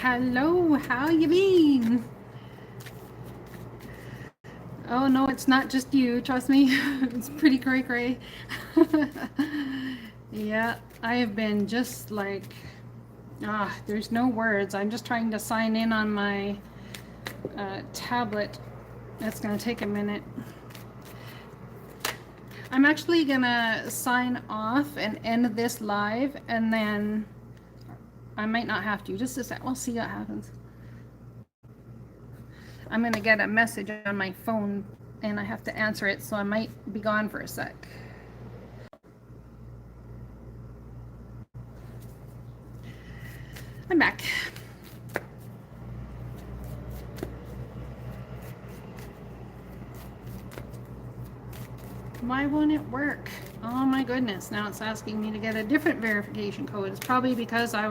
Hello, how you been? Oh no, it's not just you, trust me. It's pretty cray. Yeah, I have been just like, there's no words. I'm just trying to sign in on my tablet. That's gonna take a minute. I'm actually gonna sign off and end this live, and then I might not have to. Just a sec. We'll see what happens. I'm gonna get a message on my phone and I have to answer it, so I might be gone for a sec. I'm back. Why won't it work? Oh my goodness, now it's asking me to get a different verification code. It's probably because I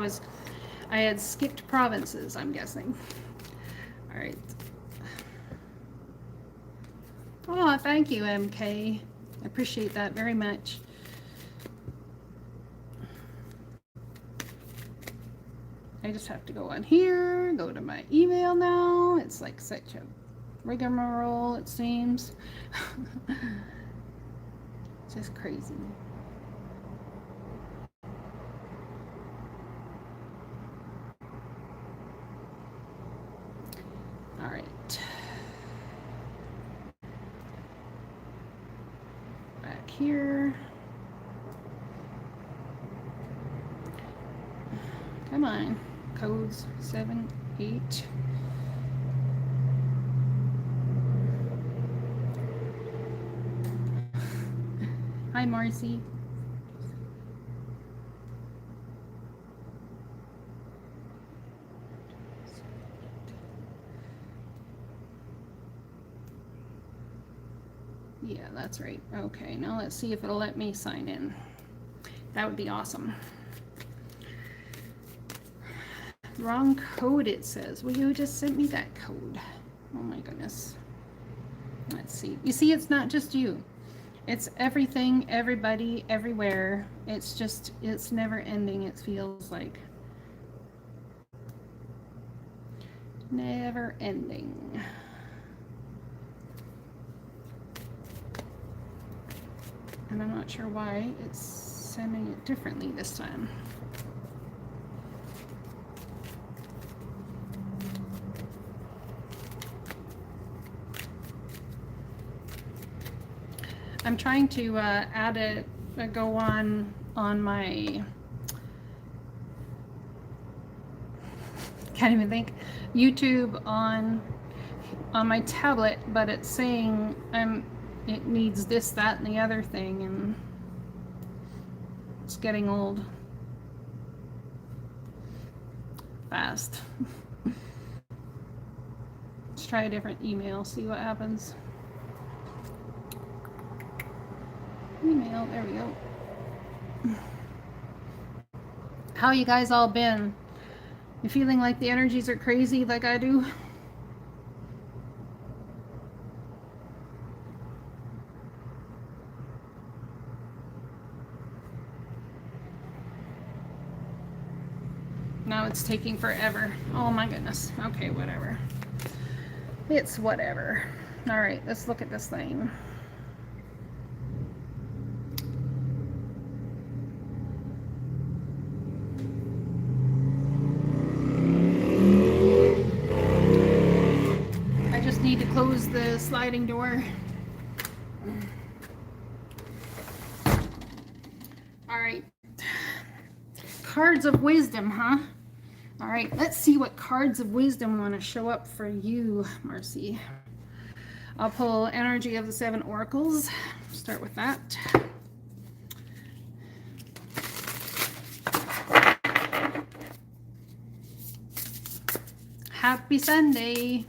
had skipped provinces, I'm guessing. All right. Oh, thank you, MK. I appreciate that very much. I just have to go on here, go to my email now. It's like such a rigmarole, it seems. Just crazy. All right. Back here. Come on. Codes 7, 8. Hi, Marcy. Yeah, that's right. Okay, now let's see if it'll let me sign in. That would be awesome. Wrong code, it says. Well, you just sent me that code. Oh my goodness. Let's see. You see, it's not just you. It's everything, everybody, everywhere. It's just, it's never ending, it feels like. Never ending. And I'm not sure why it's sending it differently this time. I'm trying to add a go on my, can't even think, YouTube on my tablet, but it's saying it needs this, that, and the other thing, and it's getting old fast. Let's try a different email, see what happens. Email, there we go. How you guys all been? You feeling like the energies are crazy like I do? Now it's taking forever. Oh my goodness. Okay, whatever. It's whatever. All right, let's look at this thing. I just need to close the sliding door. All right. Cards of wisdom, huh? All right, let's see what cards of wisdom want to show up for you, Marcy. I'll pull energy of the 7 oracles. Start with that. Happy Sunday.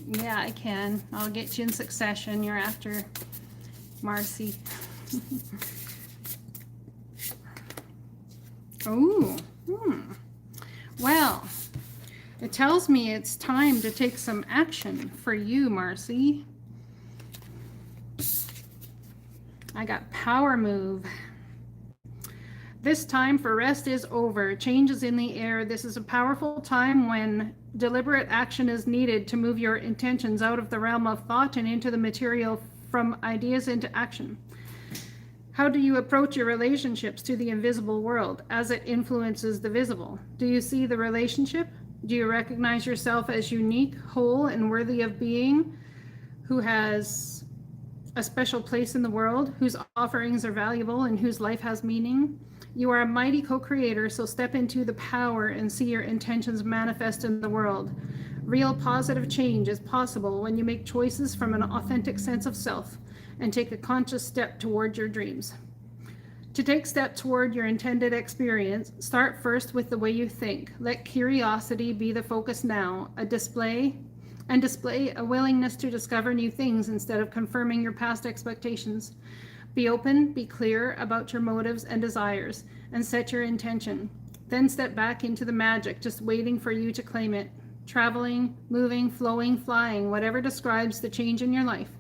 Yeah, I can. I'll get you in succession. You're after Marcy. Oh, well, it tells me it's time to take some action for you, Marcy. I got power move. This time for rest is over. Change is in the air. This is a powerful time when deliberate action is needed to move your intentions out of the realm of thought and into the material, from ideas into action. How do you approach your relationships to the invisible world as it influences the visible? Do you see the relationship? Do you recognize yourself as unique, whole, and worthy of being, who has a special place in the world, whose offerings are valuable, and whose life has meaning? You are a mighty co-creator, so step into the power and see your intentions manifest in the world. Real positive change is possible when you make choices from an authentic sense of self and take a conscious step toward your dreams. To take steps toward your intended experience, start first with the way you think. Let curiosity be the focus now, display a willingness to discover new things instead of confirming your past expectations. Be open, be clear about your motives and desires, and set your intention. Then step back into the magic, just waiting for you to claim it. Traveling, moving, flowing, flying, whatever describes the change in your life.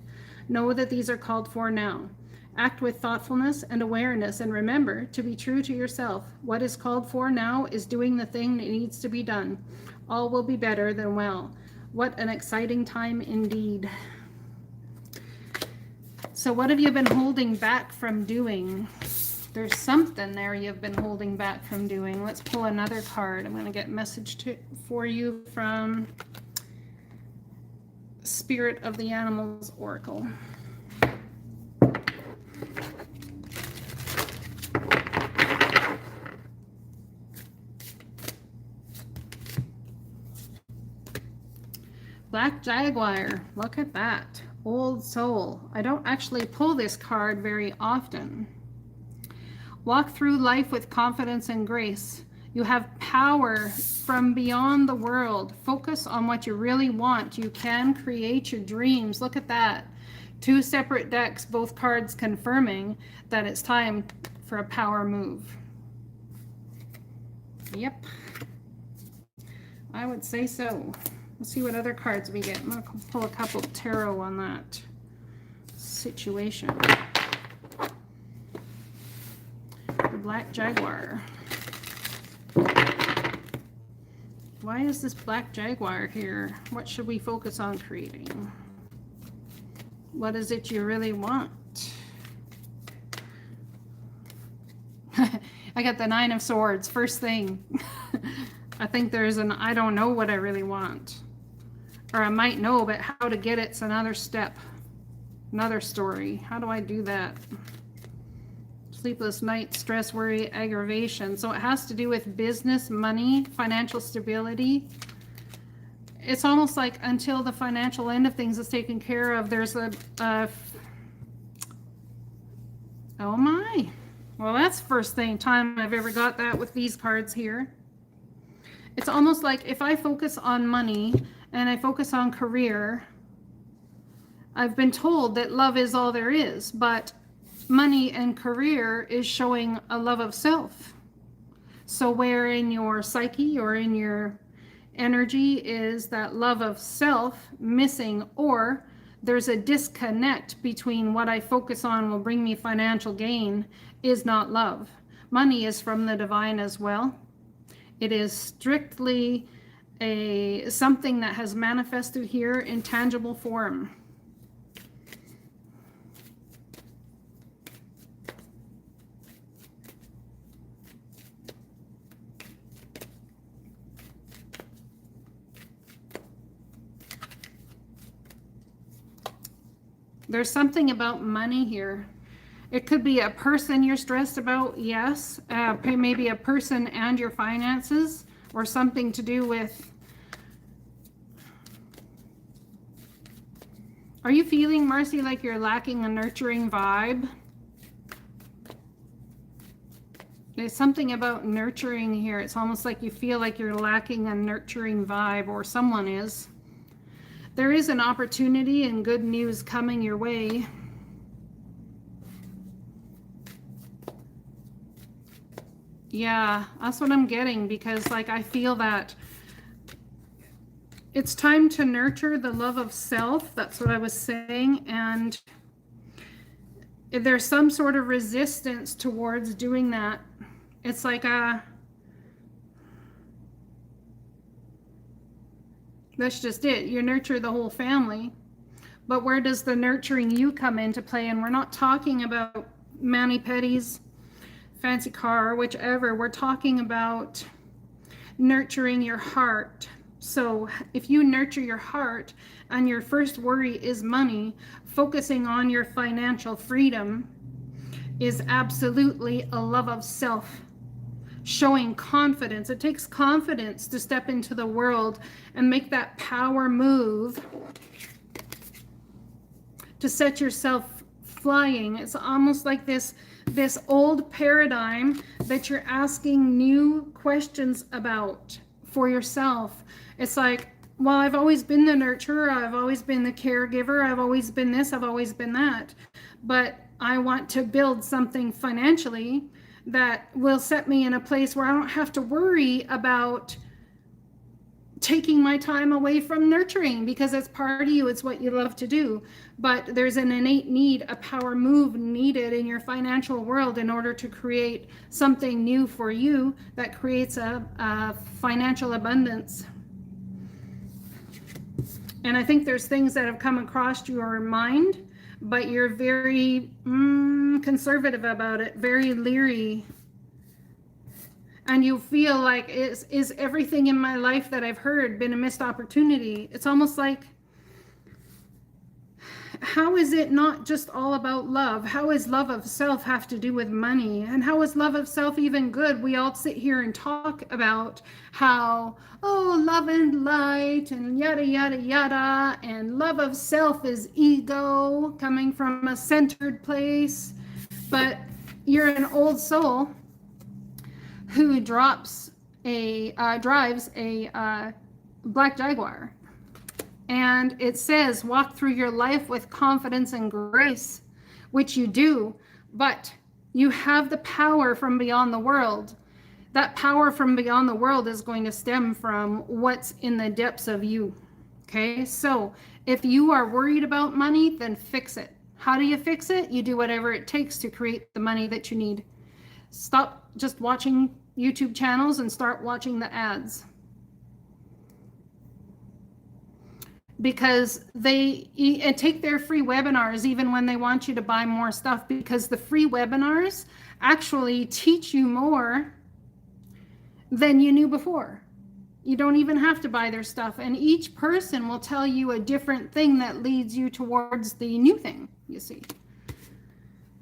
Know that these are called for now. Act with thoughtfulness and awareness, and remember to be true to yourself. What is called for now is doing the thing that needs to be done. All will be better than well. What an exciting time indeed. So what have you been holding back from doing? There's something there you've been holding back from doing. Let's pull another card. I'm going to get a message for you from Spirit of the Animals Oracle. Black Jaguar, look at that. Old Soul. I don't actually pull this card very often. Walk through life with confidence and grace. You have power from beyond the world. Focus on what you really want. You can create your dreams. Look at that. Two separate decks, both cards confirming that it's time for a power move. Yep. I would say so. Let's see what other cards we get. I'm going to pull a couple tarot on that situation. The Black Jaguar. Why is this Black Jaguar here? What should we focus on creating? What is it you really want? I got the Nine of Swords, first thing. I think there's an I don't know what I really want. Or I might know, but how to get it's another step. Another story. How do I do that? Sleepless nights, stress, worry, aggravation. So it has to do with business, money, financial stability. It's almost like until the financial end of things is taken care of, there's a oh my. Well, that's first time I've ever got that with these cards here. It's almost like if I focus on money and I focus on career, I've been told that love is all there is, but money and career is showing a love of self. So where in your psyche or in your energy is that love of self missing, or there's a disconnect between what I focus on will bring me financial gain is not love. Money is from the divine as well. It is strictly something that has manifested here in tangible form. There's something about money here. It could be a person you're stressed about, yes. Maybe a person and your finances, or something to do with... Are you feeling, Marcy, like you're lacking a nurturing vibe? There's something about nurturing here. It's almost like you feel like you're lacking a nurturing vibe, or someone is. There is an opportunity and good news coming your way. Yeah, that's what I'm getting, because like I feel that it's time to nurture the love of self. That's what I was saying. And there's some sort of resistance towards doing that It's like that's just it. You nurture the whole family. But where does the nurturing you come into play? And we're not talking about mani-pedis, fancy car, whichever. We're talking about nurturing your heart. So if you nurture your heart and your first worry is money, focusing on your financial freedom is absolutely a love of self, showing confidence. It takes confidence to step into the world and make that power move to set yourself flying. It's almost like this old paradigm that you're asking new questions about for yourself. It's like, well, I've always been the nurturer, I've always been the caregiver, I've always been this, I've always been that. But I want to build something financially that will set me in a place where I don't have to worry about taking my time away from nurturing, because it's part of you, it's what you love to do. But there's an innate need, a power move needed in your financial world in order to create something new for you that creates a financial abundance. And I think there's things that have come across your mind, but you're very conservative about it, very leery. And you feel like, is everything in my life that I've heard been a missed opportunity? It's almost like, how is it not just all about love? How is love of self have to do with money? And how is love of self even good? We all sit here and talk about how, oh, love and light and yada, yada, yada. And love of self is ego coming from a centered place. But you're an old soul who drives a black Jaguar. And it says, walk through your life with confidence and grace, which you do, but you have the power from beyond the world. That power from beyond the world is going to stem from what's in the depths of you. Okay, so if you are worried about money, then fix it. How do you fix it? You do whatever it takes to create the money that you need. Stop just watching YouTube channels and start watching the ads. Because they take their free webinars even when they want you to buy more stuff, because the free webinars actually teach you more than you knew before. You don't even have to buy their stuff, and each person will tell you a different thing that leads you towards the new thing, you see.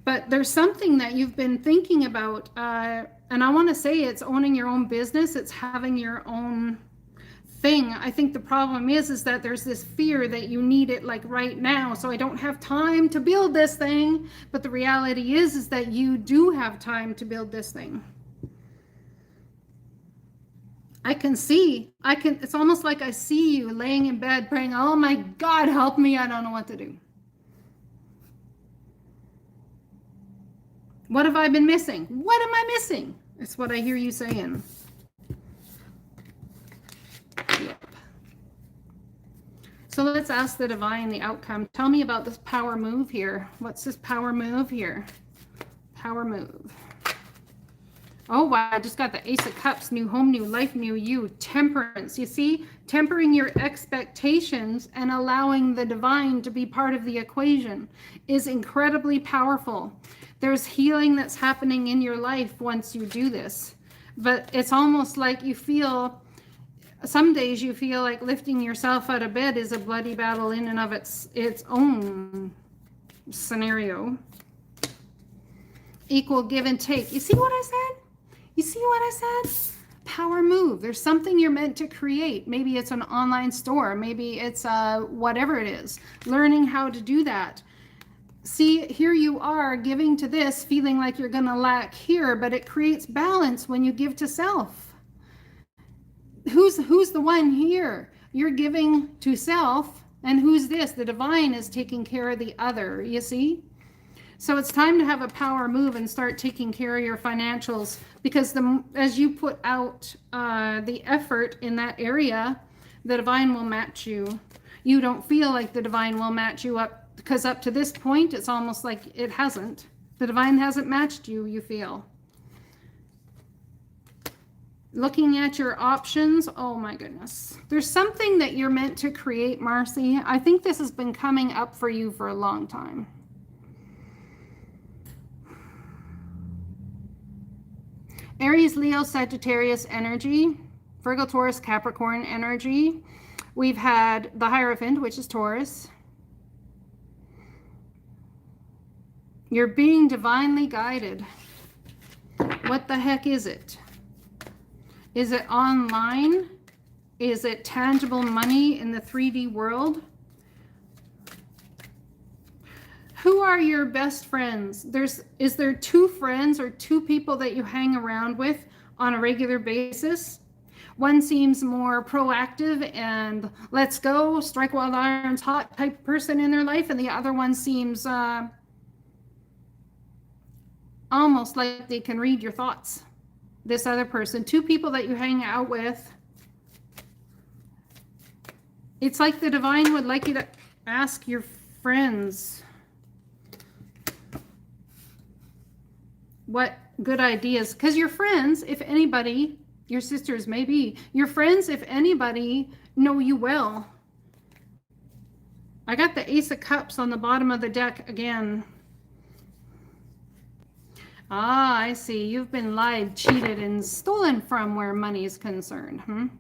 But there's something that you've been thinking about, and I want to say it's owning your own business, it's having your own thing. I think the problem is that there's this fear that you need it like right now, so I don't have time to build this thing. But the reality is that you do have time to build this thing. It's almost like I see you laying in bed praying, oh my God, help me, I don't know what to do. What have I been missing? What am I missing? It's what I hear you saying. Yep. So let's ask the divine the outcome. Tell me about this power move here. What's this power move here? Power move. Oh, wow, I just got the Ace of Cups, new home, new life, new you, temperance. You see, tempering your expectations and allowing the divine to be part of the equation is incredibly powerful. There's healing that's happening in your life once you do this. But it's almost like you feel, some days you feel like lifting yourself out of bed is a bloody battle in and of its own scenario. Equal give and take. You see what I said? You see what I said? Power move. There's something you're meant to create. Maybe it's an online store. Maybe it's whatever it is. Learning how to do that. See, here you are giving to this, feeling like you're going to lack here, but it creates balance when you give to self. Who's the one here? You're giving to self, and who's this? The divine is taking care of the other, you see? So it's time to have a power move and start taking care of your financials, because as you put out the effort in that area, the divine will match you. You don't feel like the divine will match you up, because up to this point, it's almost like it hasn't. The divine hasn't matched you, you feel. Looking at your options. Oh my goodness. There's something that you're meant to create, Marcy. I think this has been coming up for you for a long time. Aries, Leo, Sagittarius energy. Virgo, Taurus, Capricorn energy. We've had the Hierophant, which is Taurus. You're being divinely guided. What the heck is it? Is it online? Is it tangible money in the 3D world? Who are your best friends? Is there 2 friends or 2 people that you hang around with on a regular basis? One seems more proactive and let's go, strike while the iron's hot type person in their life, and the other one seems almost like they can read your thoughts. This other person, 2 people that you hang out with. It's like the divine would like you to ask your friends what good ideas, because your friends, if anybody, your sisters maybe, your friends, if anybody, know you well. I got the Ace of Cups on the bottom of the deck again. Ah, I see. You've been lied, cheated, and stolen from where money is concerned.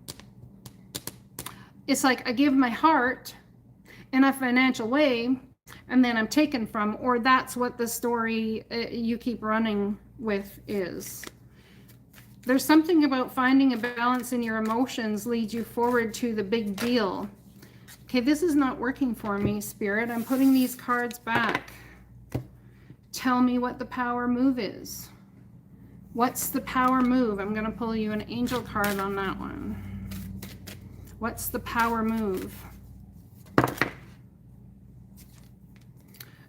It's like I give my heart in a financial way, and then I'm taken from, or that's what the story you keep running with is. There's something about finding a balance in your emotions leads you forward to the big deal. Okay, this is not working for me, Spirit. I'm putting these cards back. Tell me what the power move is. What's the power move? I'm going to pull you an angel card on that one. What's the power move?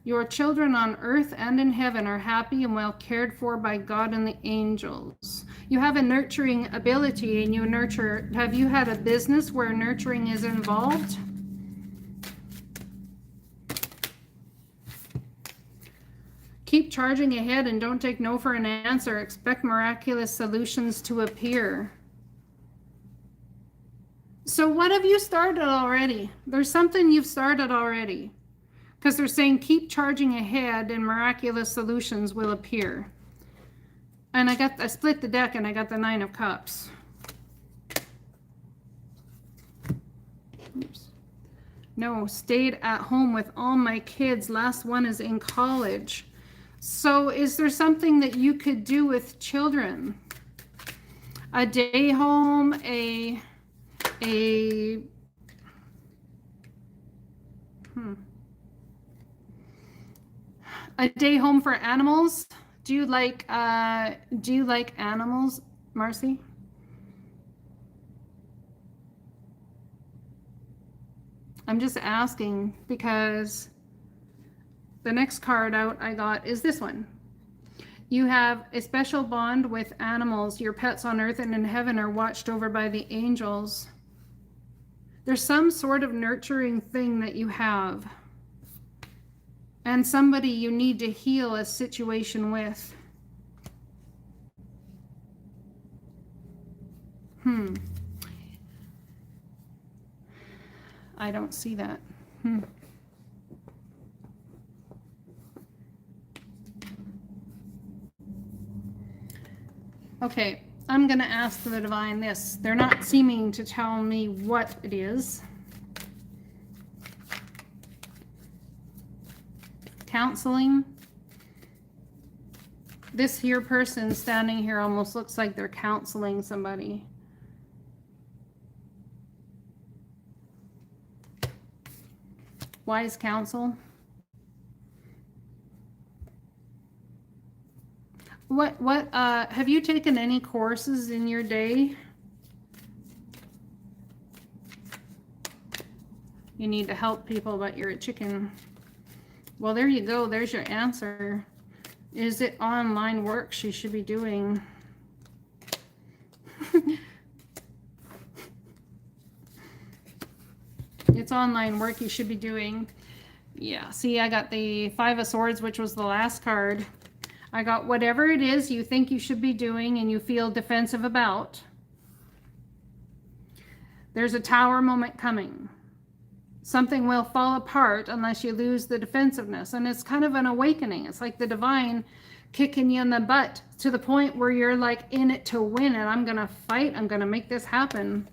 Your children on earth and in heaven are happy and well cared for by God and the angels. You have a nurturing ability and you nurture. Have you had a business where nurturing is involved? Keep charging ahead and don't take no for an answer. Expect miraculous solutions to appear. So what have you started already? There's something you've started already. Because they're saying keep charging ahead and miraculous solutions will appear. And I split the deck and I got the 9 of Cups. Oops. No, stayed at home with all my kids. Last one is in college. So is there something that you could do with children? A day home, a day home for animals? Do you like animals, Marcy? I'm just asking because the next card out I got is this one. You have a special bond with animals. Your pets on earth and in heaven are watched over by the angels. There's some sort of nurturing thing that you have. And somebody you need to heal a situation with. I don't see that. Okay, I'm going to ask the divine this. They're not seeming to tell me what it is. Counseling. This here person standing here almost looks like they're counseling somebody. Wise counsel. What have you taken any courses in your day? You need to help people, but you're a chicken. Well, there you go. There's your answer. Is it online work she should be doing? It's online work you should be doing. Yeah, see, I got the 5 of Swords, which was the last card. I got whatever it is you think you should be doing and you feel defensive about. There's a tower moment coming. Something will fall apart unless you lose the defensiveness. And it's kind of an awakening. It's like the divine kicking you in the butt to the point where you're like in it to win, and I'm going to fight. I'm going to make this happen.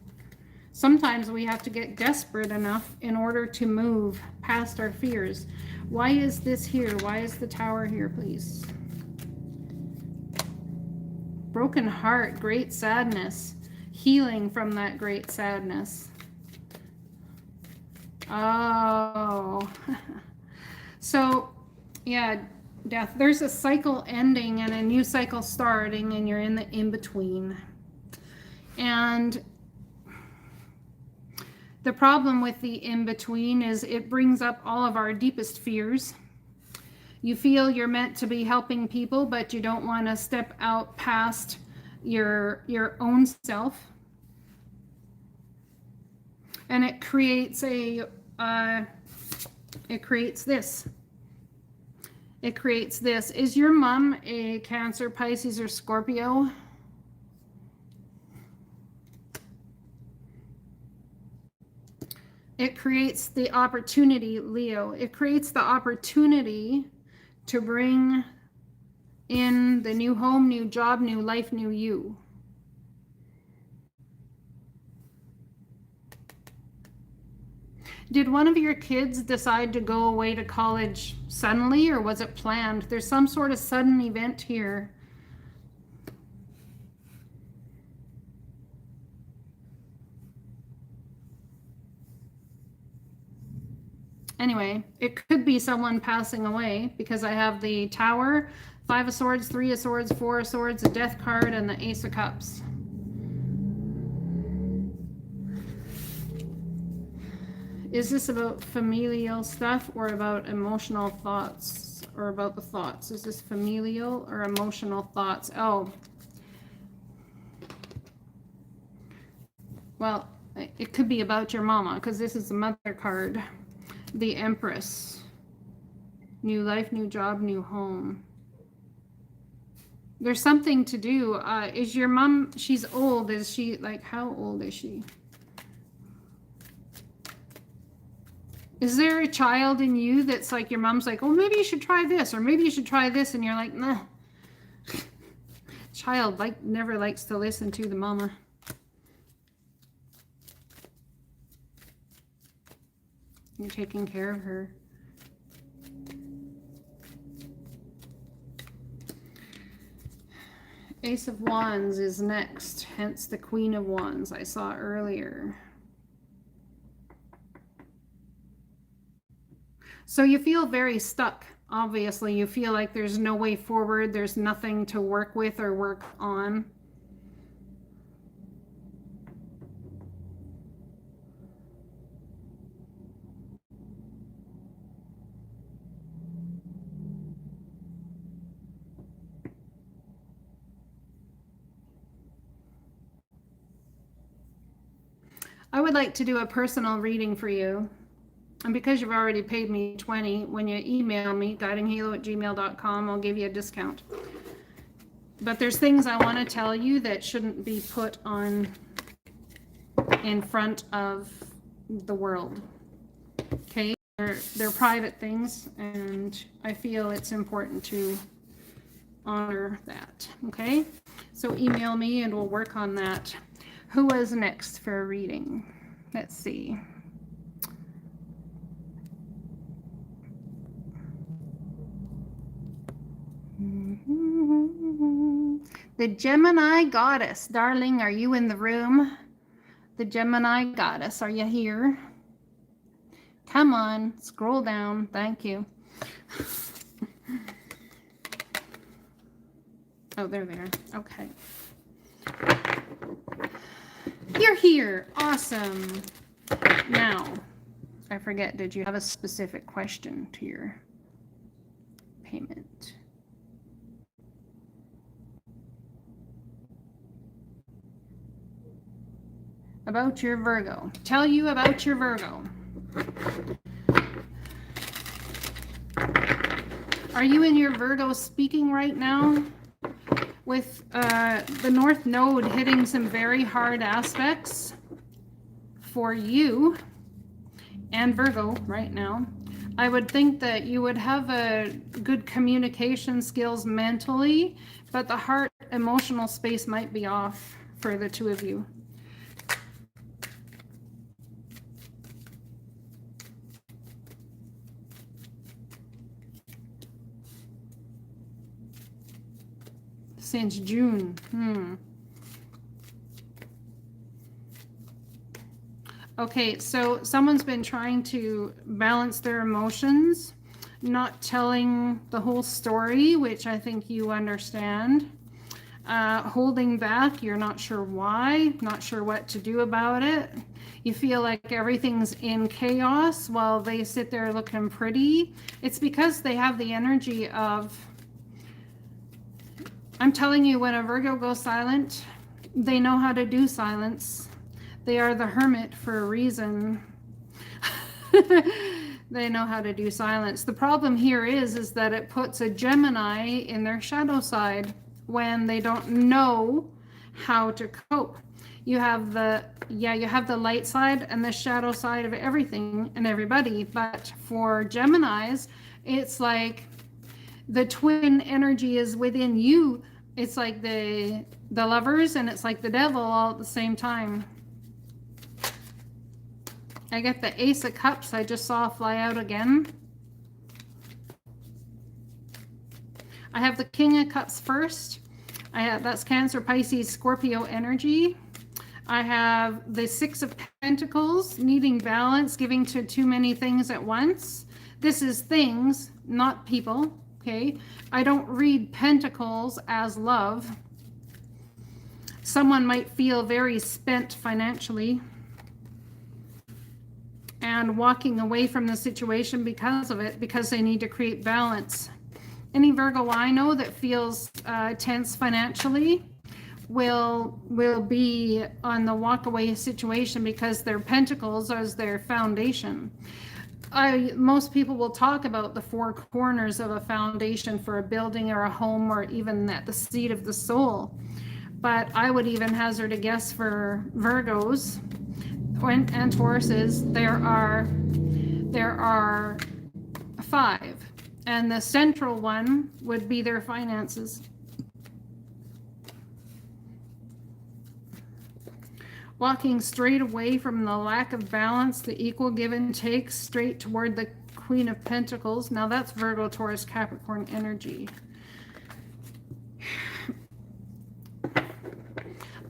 Sometimes we have to get desperate enough in order to move past our fears. Why is this here? Why is the tower here, please? Broken heart, great sadness, healing from that great sadness. Oh, so yeah, death. There's a cycle ending and a new cycle starting, and you're in the in-between. And the problem with the in-between is it brings up all of our deepest fears. You feel you're meant to be helping people, but you don't want to step out past your own self. And it creates this. It creates this. Is your mom a Cancer, Pisces, or Scorpio? It creates the opportunity, Leo. It creates the opportunity to bring in the new home, new job, new life, new you. Did one of your kids decide to go away to college suddenly, or was it planned? There's some sort of sudden event here. Anyway, it could be someone passing away, because I have the Tower, 5 of Swords, 3 of Swords, 4 of Swords, a Death card, and the Ace of Cups. Is this about familial stuff or about emotional thoughts, or about the thoughts? Is this familial or emotional thoughts? Oh, well, it could be about your mama, because this is the Mother card. The Empress. New life, new job, new home. There's something to do. Is your mom, she's old. Is she, like, how old is she? Is there a child in you that's like, your mom's like, oh, maybe you should try this, or maybe you should try this, and you're like, nah. Child never likes to listen to the mama. You're taking care of her. Ace of Wands is next, hence the Queen of Wands I saw earlier. So you feel very stuck. Obviously, you feel like there's no way forward. There's nothing to work with or work on. I would like to do a personal reading for you. And because you've already paid me $20, when you email me, guidinghalo@gmail.com, I'll give you a discount. But there's things I want to tell you that shouldn't be put on in front of the world. Okay? They're private things, and I feel it's important to honor that. Okay? So email me and we'll work on that. Who is next for a reading? Let's see. The Gemini Goddess. Darling, are you in the room? The Gemini Goddess, are you here? Come on, scroll down. Thank you. Oh, they're there. Okay. You're here. Awesome. Now, I forget, did you have a specific question to your payment? About your Virgo. Tell you about your Virgo. Are you in your Virgo speaking right now? With the North Node hitting some very hard aspects. for you and Virgo right now, I would think that you would have a good communication skills mentally, but the heart emotional space might be off for the two of you. Since June. Okay, so someone's been trying to balance their emotions, not telling the whole story, which I think you understand. Holding back, you're not sure why, not sure what to do about it. You feel like everything's in chaos while they sit there looking pretty. It's because they have the energy of, I'm telling you, when a Virgo goes silent, they know how to do silence. They are the hermit for a reason. They know how to do silence. The problem here is that it puts a Gemini in their shadow side when they don't know how to cope. You have the light side and the shadow side of everything and everybody. But for Geminis, it's like the twin energy is within you. It's like the lovers and it's like the devil all at the same time. I get the Ace of Cups I just saw fly out again. I have the King of Cups first. That's Cancer, Pisces, Scorpio energy. I have the Six of Pentacles, needing balance, giving to too many things at once. This is things, not people, okay? I don't read Pentacles as love. Someone might feel very spent financially and walking away from the situation because of it, because they need to create balance. Any Virgo I know that feels tense financially will be on the walkaway situation because their pentacles as their foundation. Most people will talk about the four corners of a foundation for a building or a home or even at the seat of the soul. But I would even hazard a guess for Virgos and Tauruses, there are 5. And the central one would be their finances. Walking straight away from the lack of balance, the equal give and take, straight toward the Queen of Pentacles. Now that's Virgo, Taurus, Capricorn energy.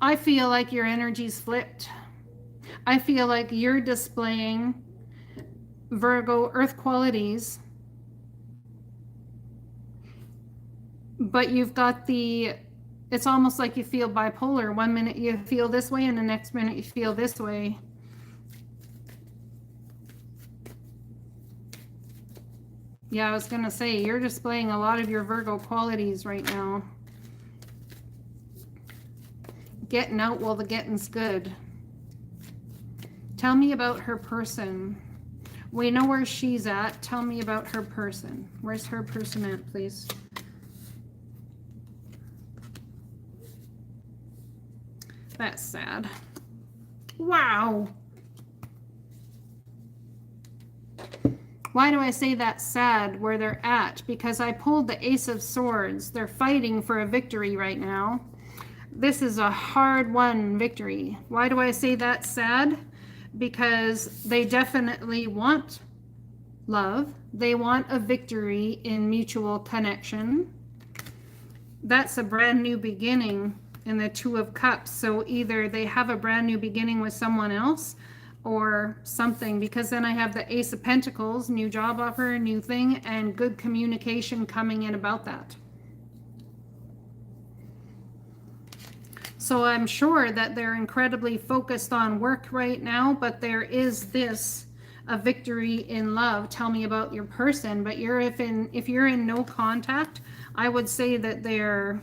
I feel like your energy's flipped. I feel like you're displaying Virgo earth qualities, but you've got it's almost like you feel bipolar. One minute you feel this way and the next minute you feel this way. Yeah, I was gonna say, you're displaying a lot of your Virgo qualities right now. Getting out while the getting's good. Tell me about her person. We know where she's at. Tell me about her person. Where's her person at, please? That's sad. Wow. Why do I say that's sad where they're at? Because I pulled the Ace of Swords. They're fighting for a victory right now. This is a hard-won victory. Why do I say that's sad? Because they definitely want love. They want a victory in mutual connection. That's a brand new beginning in the Two of Cups. So either they have a brand new beginning with someone else or something, because then I have the Ace of Pentacles, new job offer, new thing, and good communication coming in about that. So I'm sure that they're incredibly focused on work right now, but there is a victory in love. Tell me about your person. But if you're in no contact, I would say that they're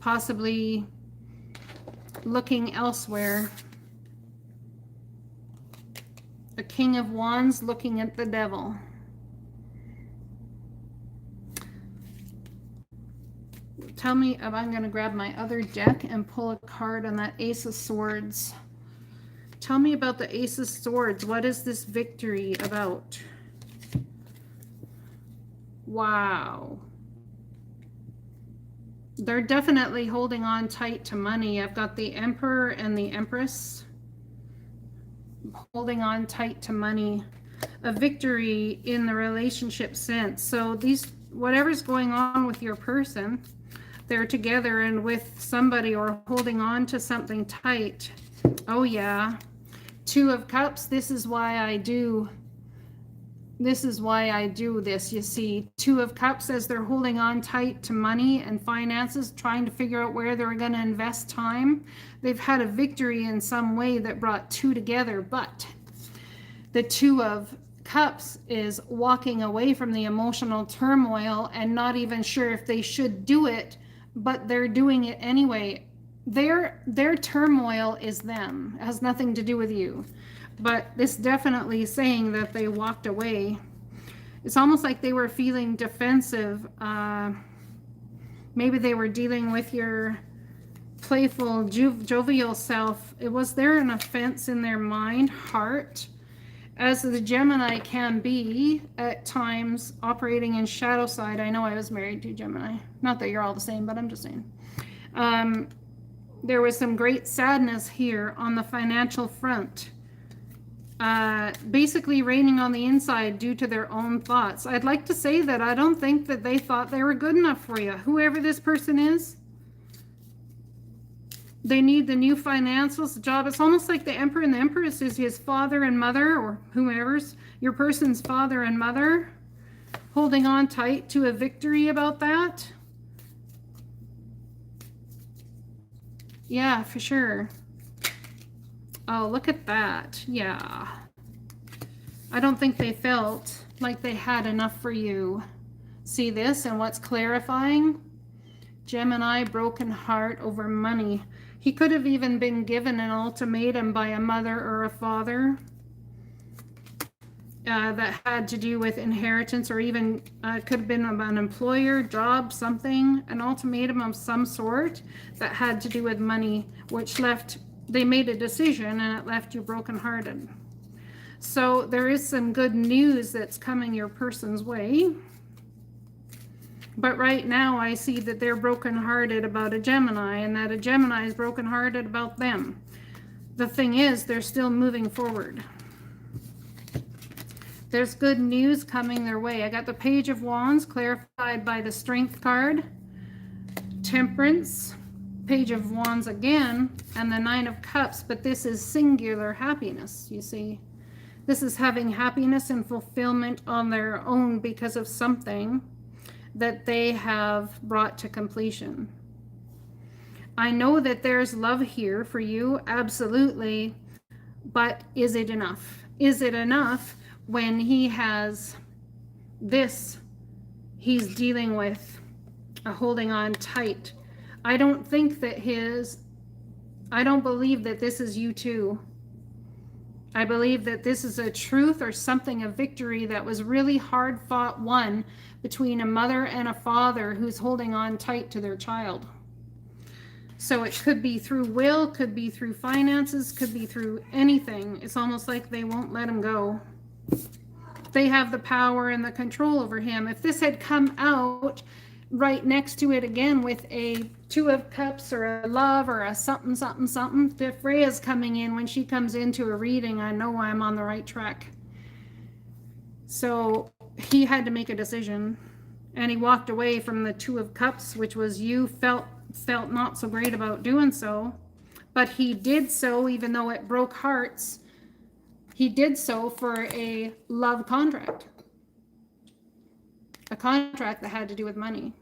possibly looking elsewhere. The King of Wands looking at the Devil. Tell me, I'm going to grab my other deck and pull a card on that Ace of Swords. Tell me about the Ace of Swords. What is this victory about? Wow. They're definitely holding on tight to money. I've got the Emperor and the Empress holding on tight to money. A victory in the relationship sense. So these, whatever's going on with your person, they're together and with somebody or holding on to something tight. Oh yeah. Two of Cups. This is why I do this, you see. Two of Cups, as they're holding on tight to money and finances, trying to figure out where they're going to invest time. They've had a victory in some way that brought two together, but the Two of Cups is walking away from the emotional turmoil and not even sure if they should do it, but they're doing it anyway. Their turmoil is them. It has nothing to do with you. But this definitely is saying that they walked away. It's almost like they were feeling defensive. Maybe they were dealing with your playful, jovial self. Was there an offense in their mind, heart? As the Gemini can be at times operating in shadow side. I know I was married to Gemini. Not that you're all the same, but I'm just saying. There was some great sadness here on the financial front. Basically raining on the inside due to their own thoughts. I'd like to say that I don't think that they thought they were good enough for you. Whoever this person is, they need the new financial job. It's almost like the Emperor and the Empress is his father and mother, or whomever's your person's father and mother, holding on tight to a victory about that. Yeah, for sure. Oh, look at that. Yeah. I don't think they felt like they had enough for you. See this and what's clarifying? Gemini, broken heart over money. He could have even been given an ultimatum by a mother or a father that had to do with inheritance, or even could have been an employer, job, something, an ultimatum of some sort that had to do with money, which left, they made a decision and it left you brokenhearted. So there is some good news that's coming your person's way. But right now I see that they're brokenhearted about a Gemini, and that a Gemini is brokenhearted about them. The thing is, they're still moving forward. There's good news coming their way. I got the Page of Wands clarified by the Strength card, Temperance, Page of Wands again, and the Nine of Cups. But this is singular happiness, you see. This is having happiness and fulfillment on their own because of something that they have brought to completion. I know that there's love here for you, absolutely, but is it enough? Is it enough when he has this, he's dealing with a holding on tight? I don't think that I don't believe that this is you too. I believe that this is a truth or something, a victory that was really hard fought, won between a mother and a father who's holding on tight to their child. So it could be through will, could be through finances, could be through anything. It's almost like they won't let him go. They have the power and the control over him. If this had come out right next to it again with a Two of Cups or a love or a something, something, something, if Freya's coming in, when she comes into a reading, I know I'm on the right track. So he had to make a decision, and he walked away from the Two of Cups, which was you felt not so great about doing so, but he did so even though it broke hearts. He did so for a love contract, a contract that had to do with money.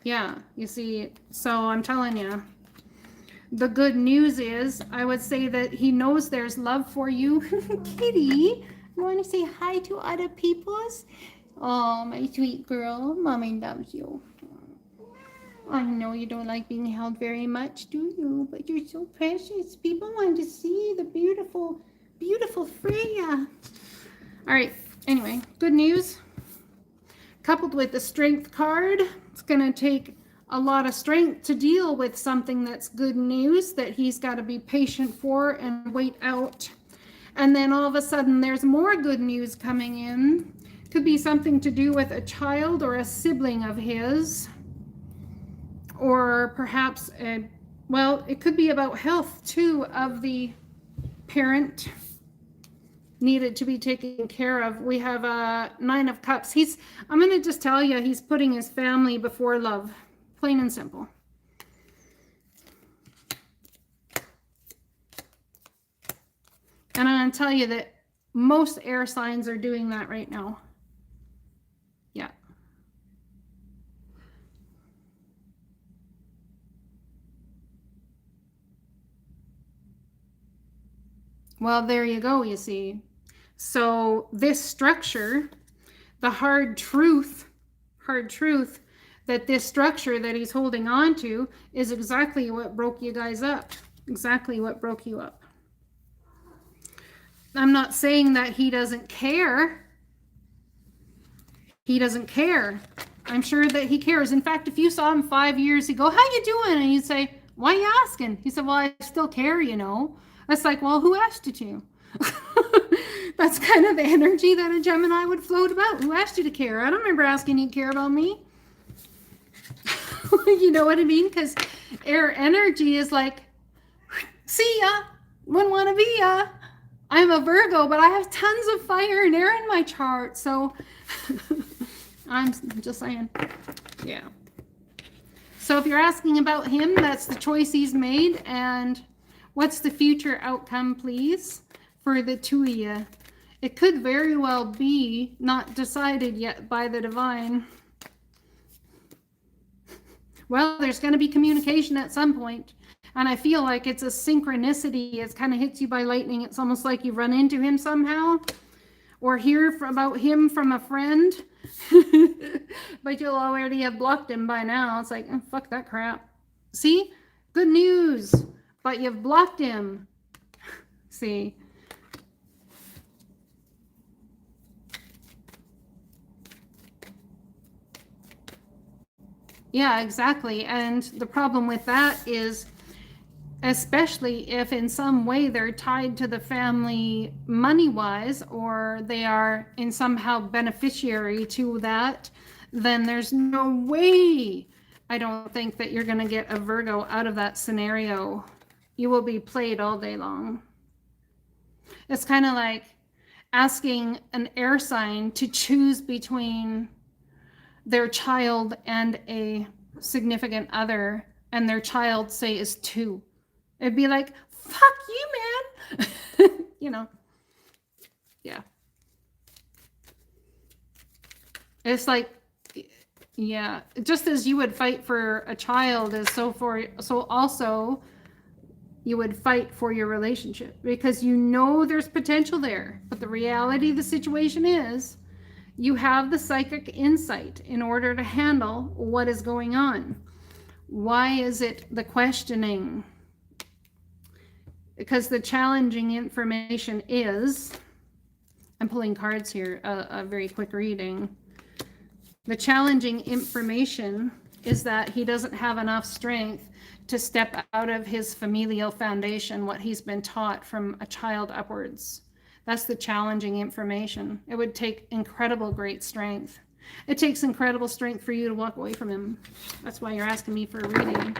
Yeah, you see, so I'm telling you, the good news is, I would say that he knows there's love for you. Kitty, you want to say hi to other peoples? Oh, my sweet girl, Mommy loves you. I know you don't like being held very much, do you? But you're so precious. People want to see the beautiful, beautiful Freya. All right, anyway, good news. Coupled with the Strength card, it's going to take a lot of strength to deal with something that's good news that he's got to be patient for and wait out. And then all of a sudden there's more good news coming in. Could be something to do with a child or a sibling of his, or perhaps it could be about health too of the parent needed to be taken care of. We have a 9 of Cups. I'm going to just tell you, he's putting his family before love, plain and simple. And I'm going to tell you that most air signs are doing that right now. Yeah. Well, there you go, you see. So this structure, the hard truth that this structure that he's holding on to is exactly what broke you guys up. Exactly what broke you up. I'm not saying that he doesn't care. He doesn't care. I'm sure that he cares. In fact, if you saw him 5 years ago, how you doing? And you'd say, why are you asking? He said, well, I still care, you know. It's like, well, who asked you to? That's kind of the energy that a Gemini would float about. Who asked you to care? I don't remember asking you to care about me. You know what I mean? Because air energy is like, see ya, wouldn't want to be ya. I'm a Virgo, but I have tons of fire and air in my chart. So I'm just saying, yeah. So if you're asking about him, that's the choice he's made. And what's the future outcome, please, for the two of you? It could very well be not decided yet by the divine. Well, there's going to be communication at some point. And I feel like it's a synchronicity. It kind of hits you by lightning. It's almost like you run into him somehow or hear about him from a friend. But you'll already have blocked him by now. It's like, oh, fuck that crap. See? Good news. But you've blocked him. See? Yeah, exactly. And the problem with that is, especially if in some way they're tied to the family money-wise, or they are in somehow beneficiary to that, then there's no way, I don't think, that you're going to get a Virgo out of that scenario. You will be played all day long. It's kind of like asking an air sign to choose between their child and a significant other, and their child, say, is 2. It'd be like, fuck you, man. You know. Yeah. It's like, yeah, just as you would fight for a child, so also you would fight for your relationship, because you know there's potential there. But the reality of the situation is, you have the psychic insight in order to handle what is going on. Why is it the questioning? Because the challenging information is, I'm pulling cards here, a very quick reading. The challenging information is that he doesn't have enough strength to step out of his familial foundation, what he's been taught from a child upwards. That's the challenging information. It would take incredible great strength. It takes incredible strength for you to walk away from him. That's why you're asking me for a reading.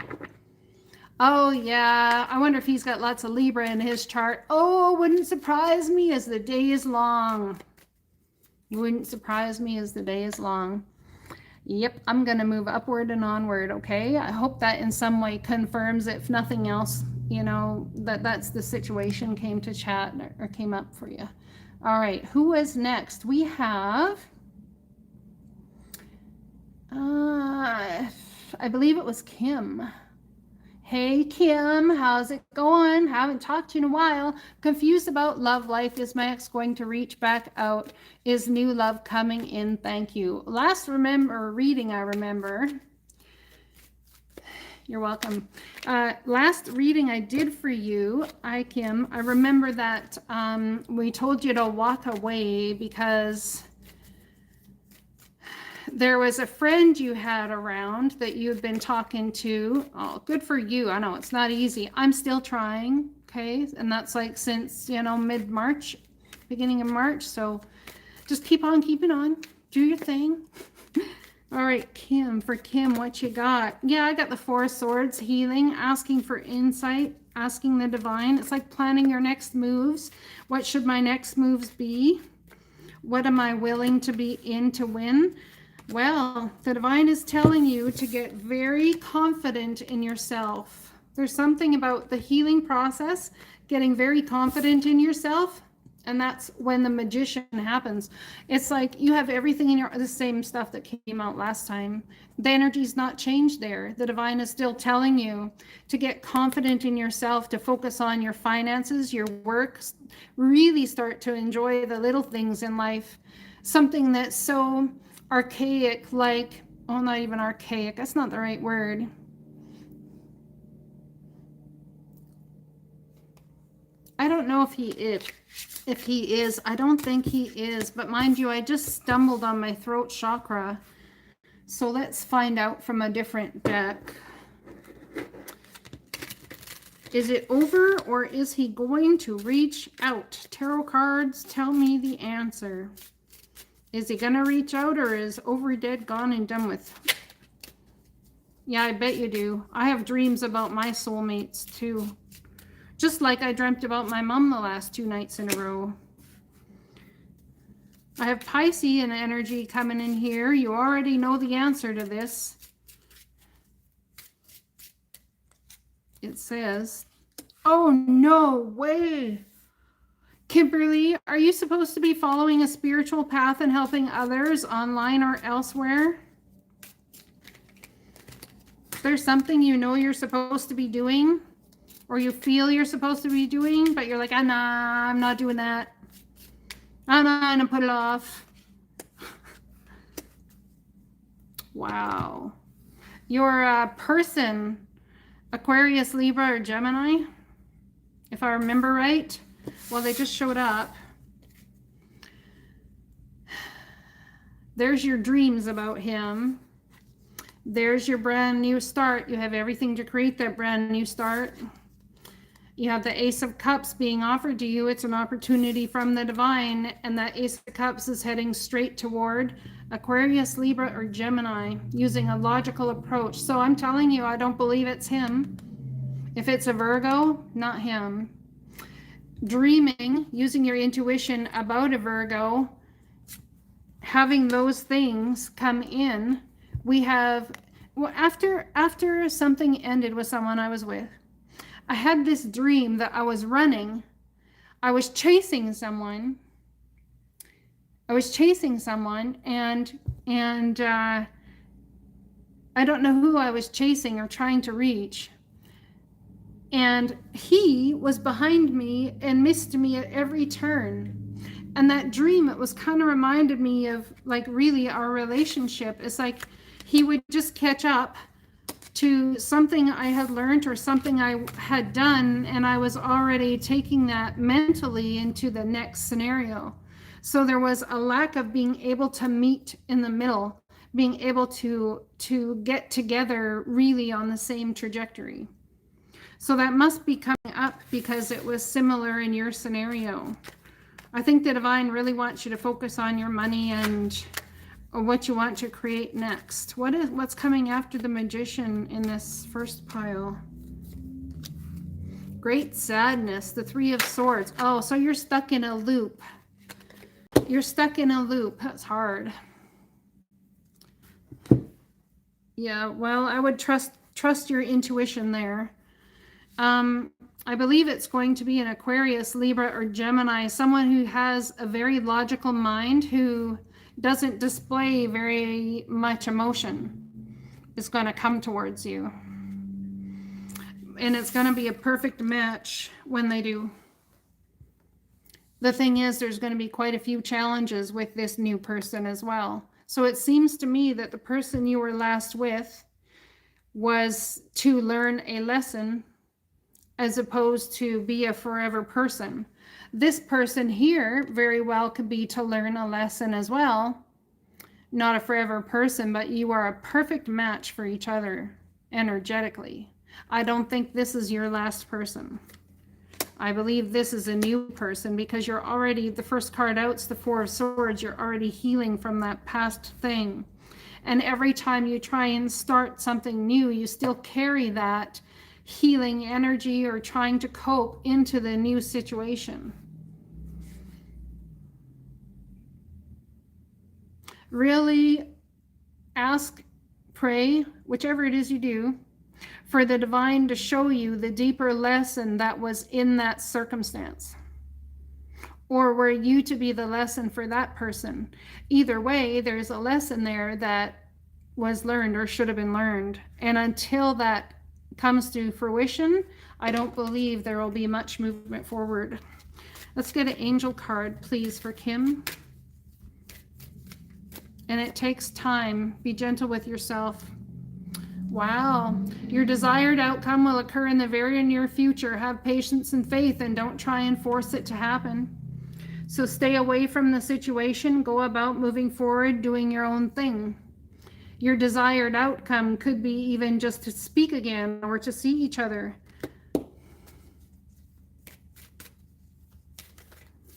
Oh, yeah. I wonder if he's got lots of Libra in his chart. Oh, wouldn't surprise me as the day is long. Wouldn't surprise me as the day is long. Yep, I'm going to move upward and onward, okay? I hope that in some way confirms, if nothing else, you know, that's the situation came to chat or came up for you. All right, who is next? We have, I believe it was Kim. Hey, Kim, how's it going? Haven't talked to you in a while. Confused about love life. Is my ex going to reach back out? Is new love coming in? Thank you. Last reading I remember. You're welcome. Last reading I did for you, Kim, I remember that we told you to walk away because there was a friend you had around that you've been talking to. Oh, good for you. I know it's not easy. I'm still trying. Okay. And that's like since, mid-March, beginning of March. So just keep on keeping on. Do your thing. All right, Kim, for Kim, what you got? Yeah, I got the Four of Swords, healing, asking for insight, asking the divine. It's like planning your next moves. What should my next moves be? What am I willing to be in to win? Well, the divine is telling you to get very confident in yourself. There's something about the healing process, getting very confident in yourself. And that's when the magician happens. It's like you have everything in the same stuff that came out last time. The energy's not changed there. The divine is still telling you to get confident in yourself, to focus on your finances, your work, really start to enjoy the little things in life. Something that's so archaic, like, oh, not even archaic, that's not the right word. I don't know if he is. I don't think he is, but mind you, I just stumbled on my throat chakra. So let's find out from a different deck. Is it over, or is he going to reach out? Tarot cards, tell me the answer. Is he going to reach out, or is over, dead, gone, and done with? Yeah, I bet you do. I have dreams about my soulmates too. Just like I dreamt about my mom the last 2 nights in a row. I have Piscean energy coming in here. You already know the answer to this. It says, oh, no way. Kimberly, are you supposed to be following a spiritual path and helping others online or elsewhere? There's something you know you're supposed to be doing, or you feel you're supposed to be doing, but you're like, nah, I'm not doing that. I'm not gonna put it off. Wow. You're a person, Aquarius, Libra, or Gemini, if I remember right. Well, they just showed up. There's your dreams about him. There's your brand new start. You have everything to create that brand new start. You have the Ace of Cups being offered to you. It's an opportunity from the divine, and that Ace of Cups is heading straight toward Aquarius, Libra, or Gemini, using a logical approach. So I'm telling you, I don't believe it's him. If it's a Virgo, not him. Dreaming, using your intuition about a Virgo, having those things come in. We have, well, after something ended with someone I was with, I had this dream that I was running. I was chasing someone. And I don't know who I was chasing or trying to reach. And he was behind me and missed me at every turn. And that dream, it was kind of reminded me of like really our relationship. It's like he would just catch up to something I had learned or something I had done, and I was already taking that mentally into the next scenario. So there was a lack of being able to meet in the middle, being able to get together really on the same trajectory. So that must be coming up because it was similar in your scenario. I think the divine really wants you to focus on your money and what you want to create next. What's coming after the Magician in this first pile? Great sadness, the Three of Swords. Oh, so you're stuck in a loop. You're stuck in a loop. That's hard. Yeah, well, I would trust your intuition there. I believe it's going to be an Aquarius, Libra, or Gemini, someone who has a very logical mind, who doesn't display very much emotion, is going to come towards you. And it's going to be a perfect match when they do. The thing is, there's going to be quite a few challenges with this new person as well. So it seems to me that the person you were last with was to learn a lesson as opposed to be a forever person. This person here very well could be to learn a lesson as well, not a forever person, but you are a perfect match for each other energetically. I don't think this is your last person. I believe this is a new person because you're already, the first card out's the Four of Swords, you're already healing from that past thing. And every time you try and start something new, you still carry that healing energy or trying to cope into the new situation. Really ask, pray, whichever it is you do, for the divine to show you the deeper lesson that was in that circumstance. Or were you to be the lesson for that person? Either way, there's a lesson there that was learned or should have been learned. And until that comes to fruition, I don't believe there will be much movement forward. Let's get an angel card, please, for Kim. And it takes time. Be gentle with yourself. Wow. Your desired outcome will occur in the very near future. Have patience and faith and don't try and force it to happen. So stay away from the situation. Go about moving forward, doing your own thing. Your desired outcome could be even just to speak again or to see each other.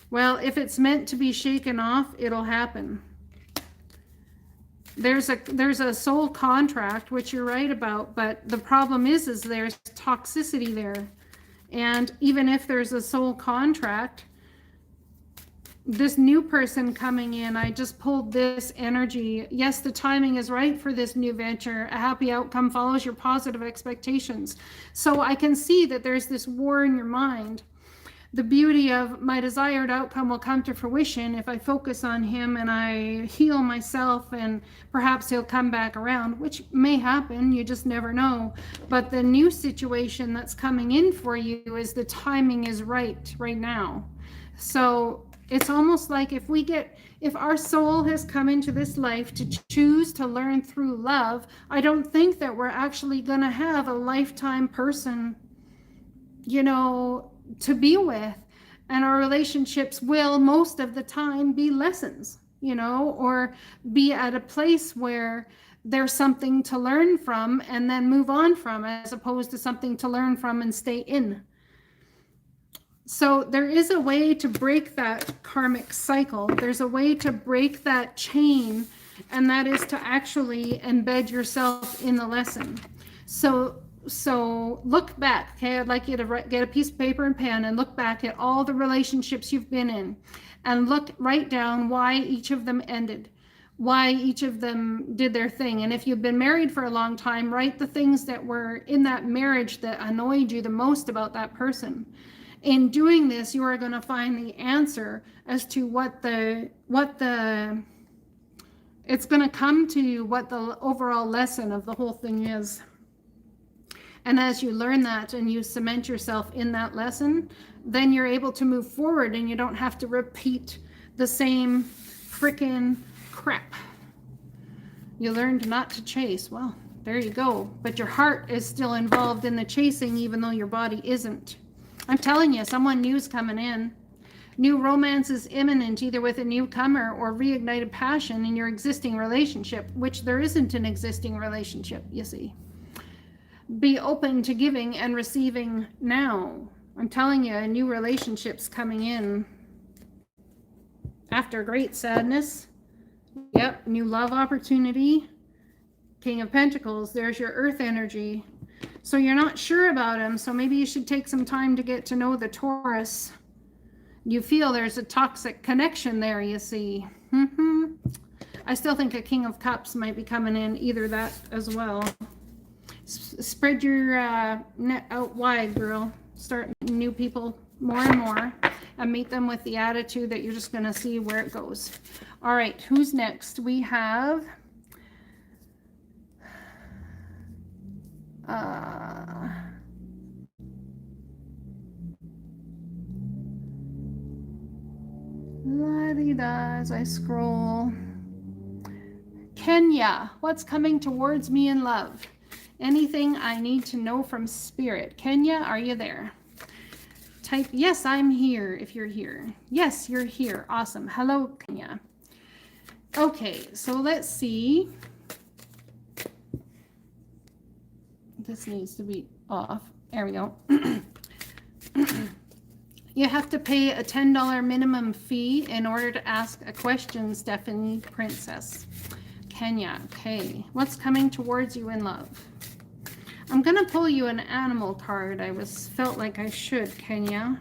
Well, if it's meant to be shaken off, it'll happen. There's a soul contract, which you're right about, but the problem is there's toxicity there. And even if there's a soul contract, this new person coming in, I just pulled this energy. Yes, the timing is right for this new venture. A happy outcome follows your positive expectations. So I can see that there's this war in your mind. The beauty of my desired outcome will come to fruition if I focus on him and I heal myself, and perhaps he'll come back around, which may happen. You just never know. But the new situation that's coming in for you is the timing is right now. So it's almost like if our soul has come into this life to choose to learn through love, I don't think that we're actually going to have a lifetime person, to be with. And our relationships will most of the time be lessons, or be at a place where there's something to learn from and then move on from, as opposed to something to learn from and stay in. So there is a way to break that karmic cycle. There's a way to break that chain, and that is to actually embed yourself in the lesson. So look back, okay? I'd like you to get a piece of paper and pen and look back at all the relationships you've been in, and write down why each of them ended, why each of them did their thing. And if you've been married for a long time, write the things that were in that marriage that annoyed you the most about that person. In doing this, you are going to find the answer as to it's going to come to what the overall lesson of the whole thing is. And as you learn that and you cement yourself in that lesson, then you're able to move forward and you don't have to repeat the same freaking crap. You learned not to chase. Well, there you go. But your heart is still involved in the chasing, even though your body isn't. I'm telling you, someone new's coming in. New romance is imminent, either with a newcomer or reignited passion in your existing relationship, which there isn't an existing relationship, you see. Be open to giving and receiving now. I'm telling you, a new relationship's coming in. After great sadness. Yep, new love opportunity. King of Pentacles, there's your earth energy. So you're not sure about him, so maybe you should take some time to get to know the Taurus. You feel there's a toxic connection there, you see. I still think a King of Cups might be coming in, either that as well. Spread your net out wide, girl. Start meeting new people more and more, and meet them with the attitude that you're just going to see where it goes. All right, who's next? We have as I scroll. Kenya, what's coming towards me in love? Anything I need to know from Spirit? Kenya, are you there? Type, yes, I'm here if you're here. Yes, you're here. Awesome. Hello, Kenya. Okay, so let's see. This needs to be off. There we go. You have to pay a $10 minimum fee in order to ask a question, Stephanie Princess. Kenya, okay. What's coming towards you in love? I'm going to pull you an animal card. I felt like I should, Kenya.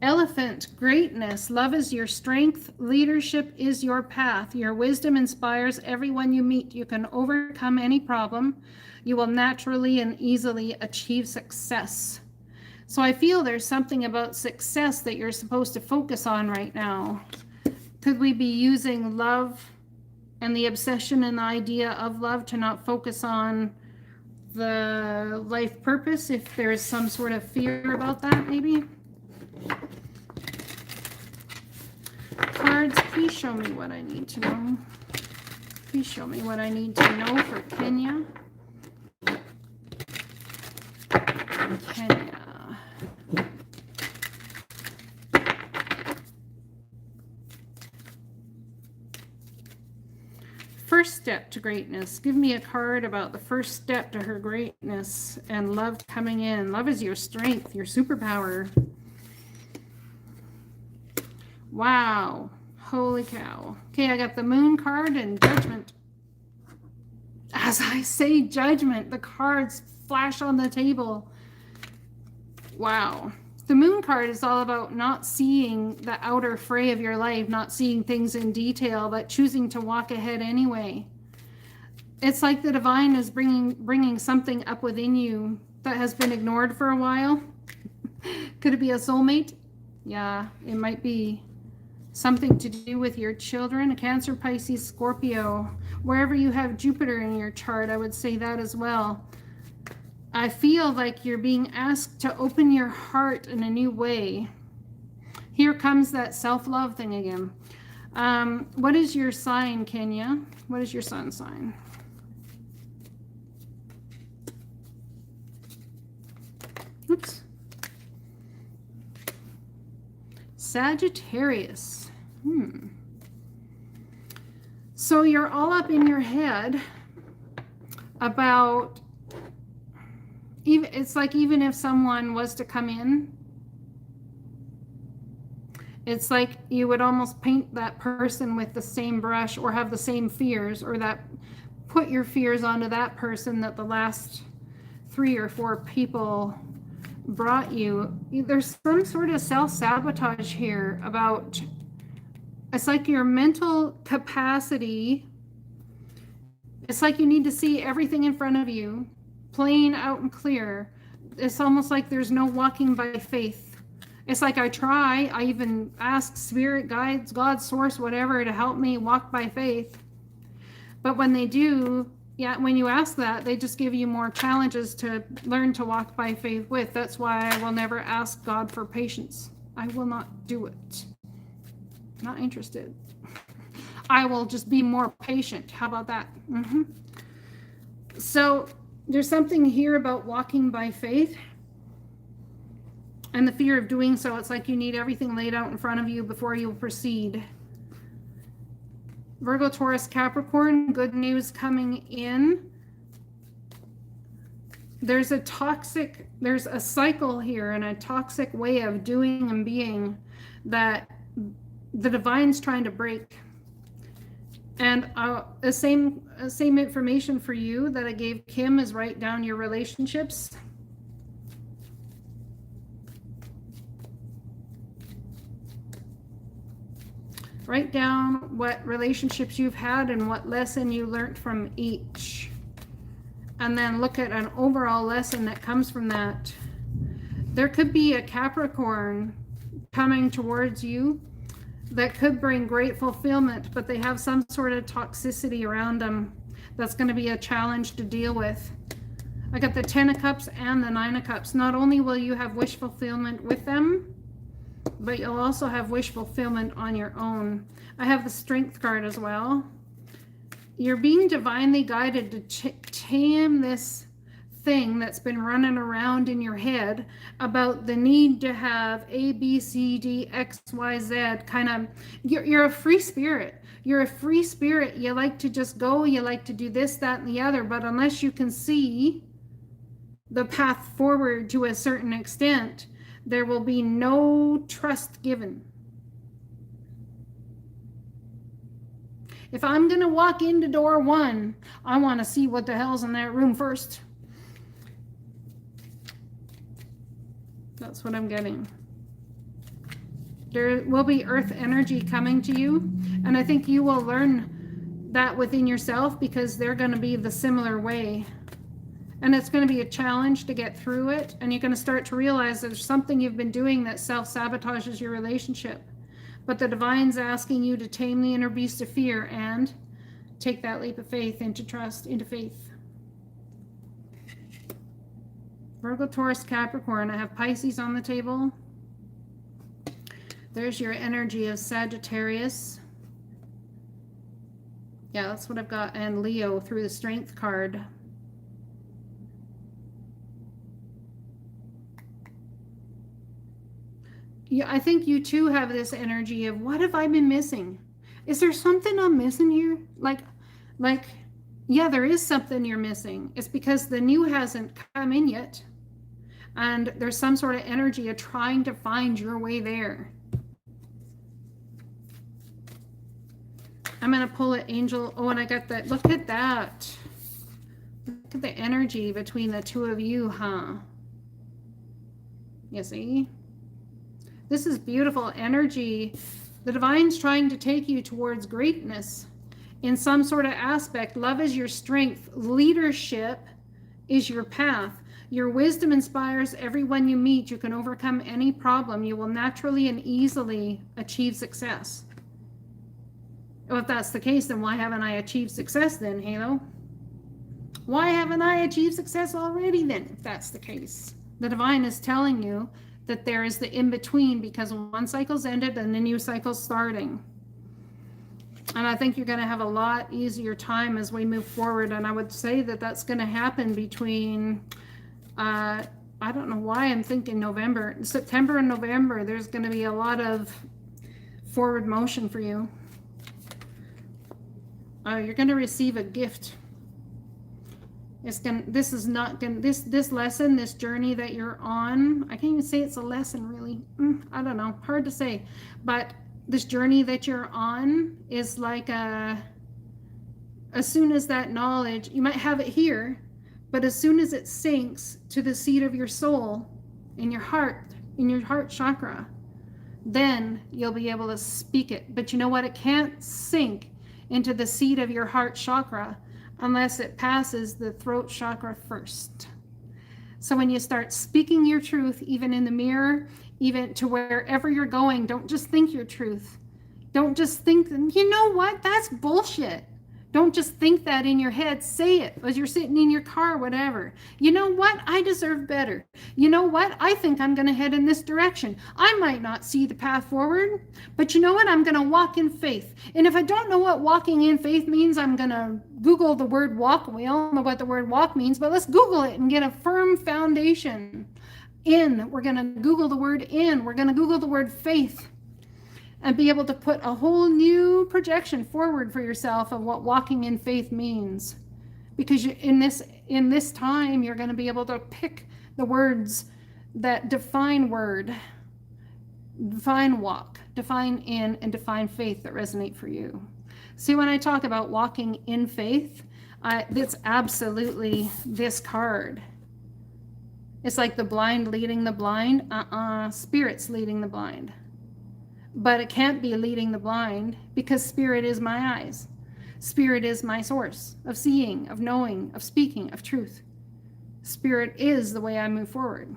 Elephant, greatness. Love is your strength. Leadership is your path. Your wisdom inspires everyone you meet. You can overcome any problem. You will naturally and easily achieve success. So I feel there's something about success that you're supposed to focus on right now. Could we be using love and the obsession and the idea of love to not focus on the life purpose if there's some sort of fear about that, maybe? Cards, please show me what I need to know. Please show me what I need to know for Kenya. Kenya. First step to greatness. Give me a card about the first step to her greatness and love coming in. Love is your strength, your superpower. Wow. Holy cow. Okay, I got the moon card and judgment. As I say judgment, the cards flash on the table. Wow. The moon card is all about not seeing the outer fray of your life, not seeing things in detail, but choosing to walk ahead anyway. It's like the divine is bringing something up within you that has been ignored for a while. Could it be a soulmate? Yeah, it might be. Something to do with your children, a Cancer, Pisces, Scorpio. Wherever you have Jupiter in your chart, I would say that as well. I feel like you're being asked to open your heart in a new way. Here comes that self-love thing again. What is your sign, Kenya? What is your sun sign? Oops. Sagittarius. So you're all up in your head about, it's like even if someone was to come in, it's like you would almost paint that person with the same brush or have the same fears, or that put your fears onto that person that the last 3 or 4 people brought you. There's some sort of self-sabotage here about, it's like your mental capacity, it's like you need to see everything in front of you plain out and clear. It's almost like there's no walking by faith. It's like I even ask spirit, guides, God, source, whatever, to help me walk by faith. But when they do, yeah, when you ask that, they just give you more challenges to learn to walk by faith with. That's why I will never ask God for patience. I will not do it. Not interested. I will just be more patient. How about that? So there's something here about walking by faith and the fear of doing so. It's like you need everything laid out in front of you before you proceed. Virgo, Taurus, Capricorn, good news coming in. There's a cycle here and a toxic way of doing and being that the divine's trying to break. And the same information for you that I gave Kim is write down your relationships. Write down what relationships you've had and what lesson you learned from each. And then look at an overall lesson that comes from that. There could be a Capricorn coming towards you that could bring great fulfillment, but they have some sort of toxicity around them that's going to be a challenge to deal with. I got the 10 of Cups and the 9 of Cups. Not only will you have wish fulfillment with them, but you'll also have wish fulfillment on your own. I have the Strength card as well. You're being divinely guided to tame this thing that's been running around in your head about the need to have A, B, C, D, X, Y, Z kind of, you're a free spirit. You're a free spirit. You like to just go, you like to do this, that, and the other, but unless you can see the path forward to a certain extent, there will be no trust given. If I'm going to walk into door 1, I want to see what the hell's in that room first. That's what I'm getting. There will be earth energy coming to you, and I think you will learn that within yourself, because they're going to be the similar way. And it's going to be a challenge to get through it, and you're going to start to realize there's something you've been doing that self-sabotages your relationship. But the divine's asking you to tame the inner beast of fear and take that leap of faith into trust, into faith. Virgo, Taurus, Capricorn. I have Pisces on the table. There's your energy of Sagittarius. Yeah, that's what I've got. And Leo through the Strength card. Yeah, I think you too have this energy of, what have I been missing? Is there something I'm missing here? Like, yeah, there is something you're missing. It's because the new hasn't come in yet. And there's some sort of energy of trying to find your way there. I'm going to pull an angel. Oh, and I got that. Look at that. Look at the energy between the two of you, huh? You see? This is beautiful energy. The divine's trying to take you towards greatness in some sort of aspect. Love is your strength. Leadership is your path. Your wisdom inspires everyone you meet. You can overcome any problem. You will naturally and easily achieve success. Well, if that's the case, then why haven't I achieved success then, Halo? Why haven't I achieved success already then, if that's the case? The divine is telling you that there is the in-between, because one cycle's ended and the new cycle's starting. And I think you're going to have a lot easier time as we move forward. And I would say that that's going to happen between, I don't know why I'm thinking November. September and November, there's going to be a lot of forward motion for you. You're going to receive a gift. This is not going to, this lesson, this journey that you're on, I can't even say it's a lesson really. I don't know, hard to say. But this journey that you're on is like as soon as that knowledge, you might have it here, but as soon as it sinks to the seat of your soul, in your heart chakra, then you'll be able to speak it. But you know what? It can't sink into the seat of your heart chakra unless it passes the throat chakra first. So when you start speaking your truth, even in the mirror, even to wherever you're going, don't just think your truth. Don't just think, you know what, that's bullshit. Don't just think that in your head. Say it as you're sitting in your car, whatever. You know what? I deserve better. You know what? I think I'm going to head in this direction. I might not see the path forward, but you know what? I'm going to walk in faith. And if I don't know what walking in faith means, I'm going to Google the word walk. We all know what the word walk means, but let's Google it and get a firm foundation. We're going to Google the word in. We're going to Google the word faith. And be able to put a whole new projection forward for yourself of what walking in faith means. Because in this time, you're going to be able to pick the words that define word, define walk, define in, and define faith that resonate for you. See, when I talk about walking in faith, it's absolutely this card. It's like the blind leading the blind. Spirit's leading the blind. But it can't be leading the blind, because spirit is my eyes. Spirit is my source of seeing, of knowing, of speaking, of truth. Spirit is the way I move forward.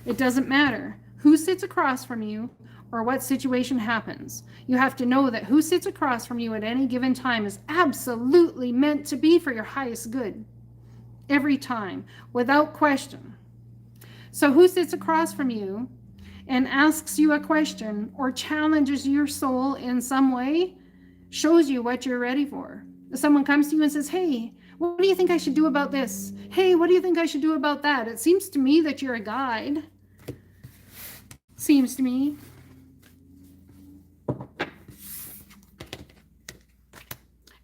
It doesn't matter who sits across from you or what situation happens. You have to know that who sits across from you at any given time is absolutely meant to be for your highest good. Every time, without question. So who sits across from you and asks you a question or challenges your soul in some way, shows you what you're ready for. If someone comes to you and says, hey, what do you think I should do about this? Hey, what do you think I should do about that? It seems to me that you're a guide. Seems to me.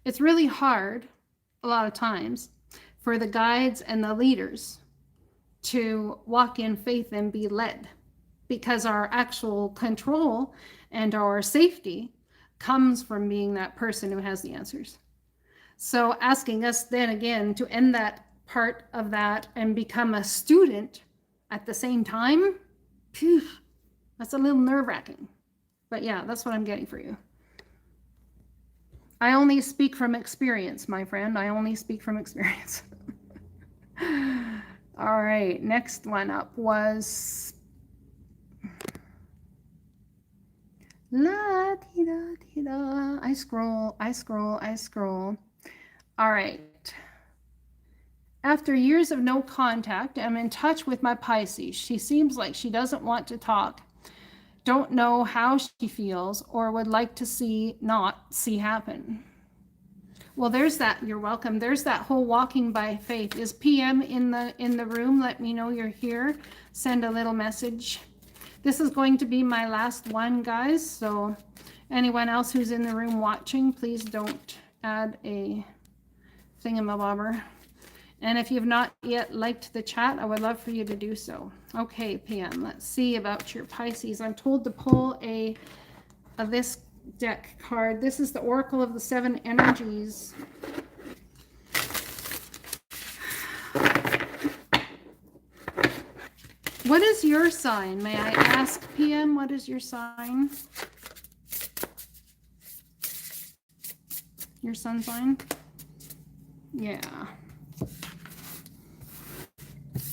It's really hard a lot of times for the guides and the leaders to walk in faith and be led, because our actual control and our safety comes from being that person who has the answers. So asking us then again to end that part of that and become a student at the same time, phew, that's a little nerve-wracking. But yeah, that's what I'm getting for you. I only speak from experience, my friend. I only speak from experience. All right, next one up was la di da di da. I scroll. All right. After years of no contact, I'm in touch with my Pisces. She seems like she doesn't want to talk, don't know how she feels, or would like to not see happen. Well, there's that. You're welcome. There's that whole walking by faith. Is PM in the room? Let me know you're here. Send a little message. This is going to be my last one, guys. So anyone else who's in the room watching, please don't add a thingamabobber. And if you've not yet liked the chat, I would love for you to do so. Okay, PM, let's see about your Pisces. I'm told to pull this deck card. This is the Oracle of the Seven Energies. What is your sign? May I ask, PM, what is your sign? Your sun sign? Yeah.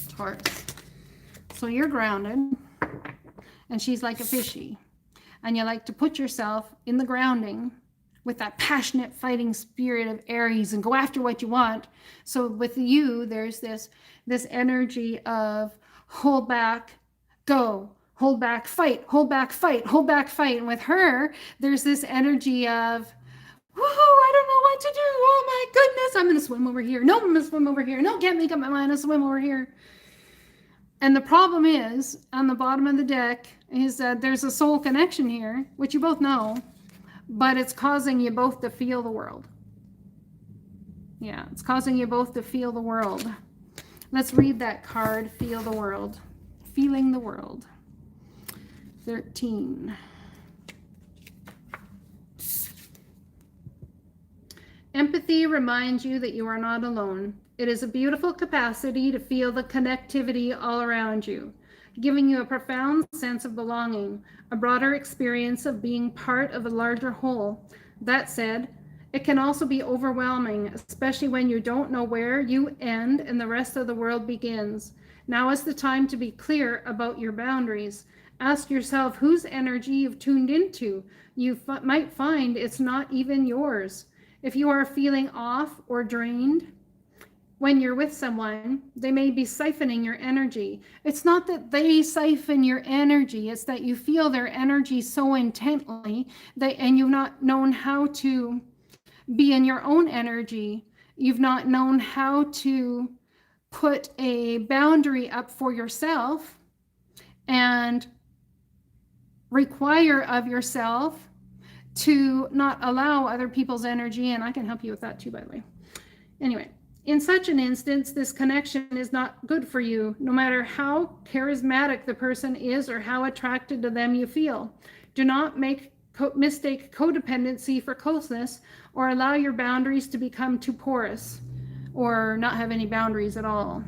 Taurus. So you're grounded, and she's like a fishy. And you like to put yourself in the grounding with that passionate fighting spirit of Aries and go after what you want. So with you, there's this energy of hold back, go, hold back, fight, hold back, fight, hold back, fight. And with her, there's this energy of, woohoo, I don't know what to do. Oh my goodness, I'm going to swim over here. No, I'm going to swim over here. No, can't make up my mind. I'll swim over here. And the problem is, on the bottom of the deck, is that there's a soul connection here, which you both know, but it's causing you both to feel the world. Yeah, it's causing you both to feel the world. Let's read that card, Feel the World. Feeling the World. 13. Empathy reminds you that you are not alone. It is a beautiful capacity to feel the connectivity all around you, giving you a profound sense of belonging, a broader experience of being part of a larger whole. That said, it can also be overwhelming, especially when you don't know where you end and the rest of the world begins. Now is the time to be clear about your boundaries. Ask yourself whose energy you've tuned into. You might find it's not even yours. If you are feeling off or drained, when you're with someone, they may be siphoning your energy. It's not that they siphon your energy, it's that you feel their energy so intently and you've not known how to be in your own energy. You've not known how to put a boundary up for yourself and require of yourself to not allow other people's energy. And I can help you with that too, by the way. Anyway. In such an instance, this connection is not good for you, no matter how charismatic the person is or how attracted to them you feel. Do not mistake codependency for closeness or allow your boundaries to become too porous or not have any boundaries at all.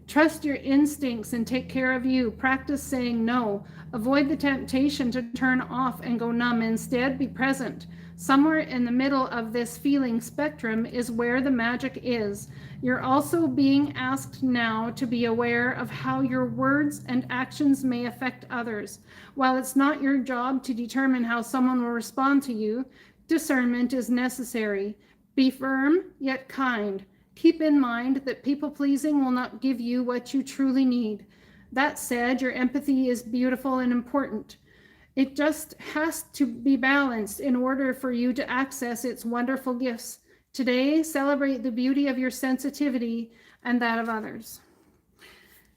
Trust your instincts and take care of you. Practice saying no. Avoid the temptation to turn off and go numb. Instead, be present. Somewhere in the middle of this feeling spectrum is where the magic is. You're also being asked now to be aware of how your words and actions may affect others. While it's not your job to determine how someone will respond to you, discernment is necessary. Be firm, yet kind. Keep in mind that people-pleasing will not give you what you truly need. That said, your empathy is beautiful and important. It just has to be balanced in order for you to access its wonderful gifts. Today, celebrate the beauty of your sensitivity and that of others.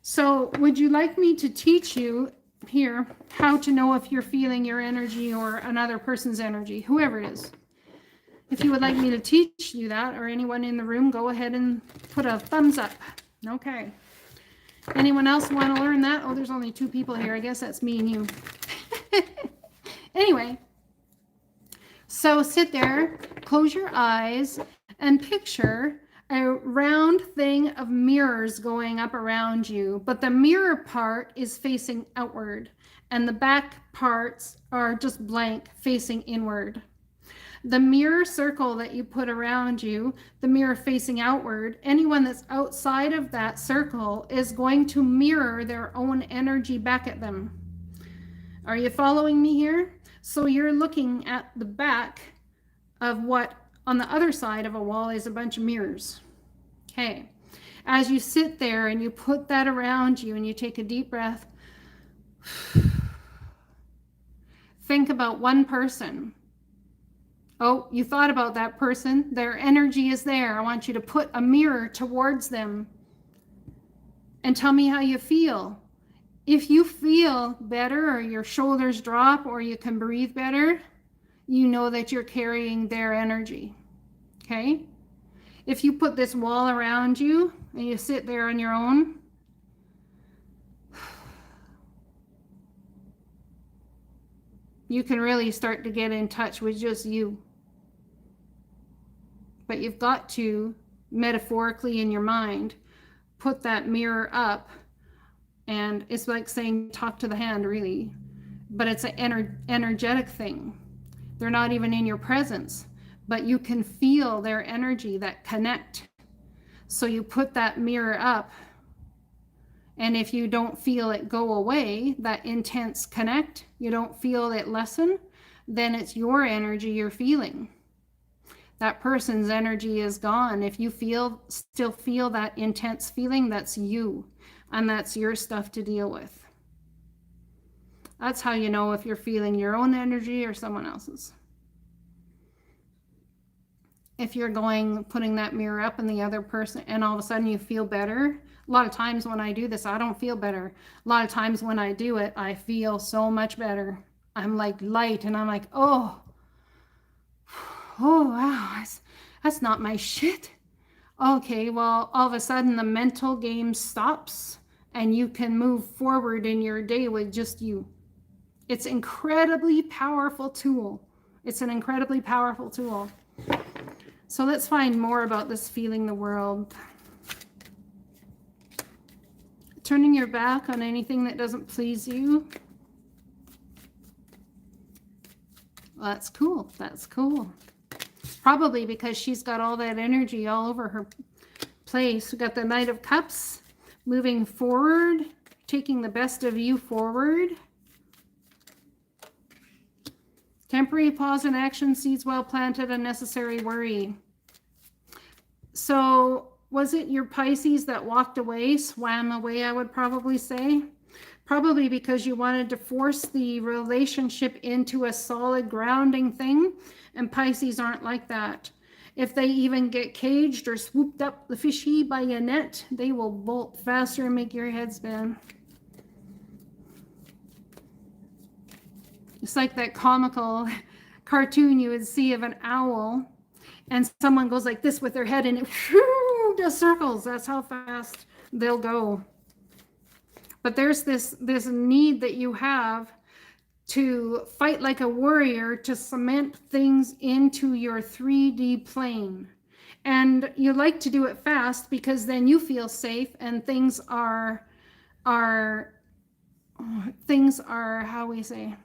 So would you like me to teach you here how to know if you're feeling your energy or another person's energy, whoever it is? If you would like me to teach you that, or anyone in the room, go ahead and put a thumbs up. Okay. Anyone else want to learn that? Oh, there's only 2 people here. I guess that's me and you. Anyway, so sit there, close your eyes, and picture a round thing of mirrors going up around you, but the mirror part is facing outward, and the back parts are just blank, facing inward. The mirror circle that you put around you, the mirror facing outward, anyone that's outside of that circle is going to mirror their own energy back at them. Are you following me here? So you're looking at the back of what on the other side of a wall is a bunch of mirrors. Okay. As you sit there and you put that around you and you take a deep breath, think about one person. Oh, you thought about that person. Their energy is there. I want you to put a mirror towards them and tell me how you feel. If you feel better, or your shoulders drop, or you can breathe better, you know that you're carrying their energy. Okay? If you put this wall around you and you sit there on your own, you can really start to get in touch with just you. But you've got to, metaphorically in your mind, put that mirror up. And it's like saying, talk to the hand, really. But it's an energetic thing. They're not even in your presence, but you can feel their energy, that connect. So you put that mirror up. And if you don't feel it go away, that intense connect, you don't feel it lessen, then it's your energy you're feeling. That person's energy is gone. If you still feel that intense feeling, that's you. And that's your stuff to deal with. That's how you know if you're feeling your own energy or someone else's. If you're putting that mirror up in the other person and all of a sudden you feel better. A lot of times when I do this, I don't feel better. A lot of times when I do it, I feel so much better. I'm like light and I'm like, oh wow, that's not my shit. Okay, well, all of a sudden the mental game stops and you can move forward in your day with just you. It's an incredibly powerful tool. It's an incredibly powerful tool. So let's find more about this feeling the world. Turning your back on anything that doesn't please you. Well, that's cool. That's cool. Probably because she's got all that energy all over her place. We've got the Knight of Cups, moving forward, taking the best of you forward. Temporary pause in action, seeds well planted, unnecessary worry. So was it your Pisces that walked away, swam away, I would probably say? Probably because you wanted to force the relationship into a solid grounding thing, and Pisces aren't like that. If they even get caged or swooped up the fishy by a net, they will bolt faster and make your head spin. It's like that comical cartoon you would see of an owl, and someone goes like this with their head and it does circles. That's how fast they'll go. But there's this need that you have to fight like a warrior to cement things into your 3D plane. And you like to do it fast because then you feel safe and things are how we say,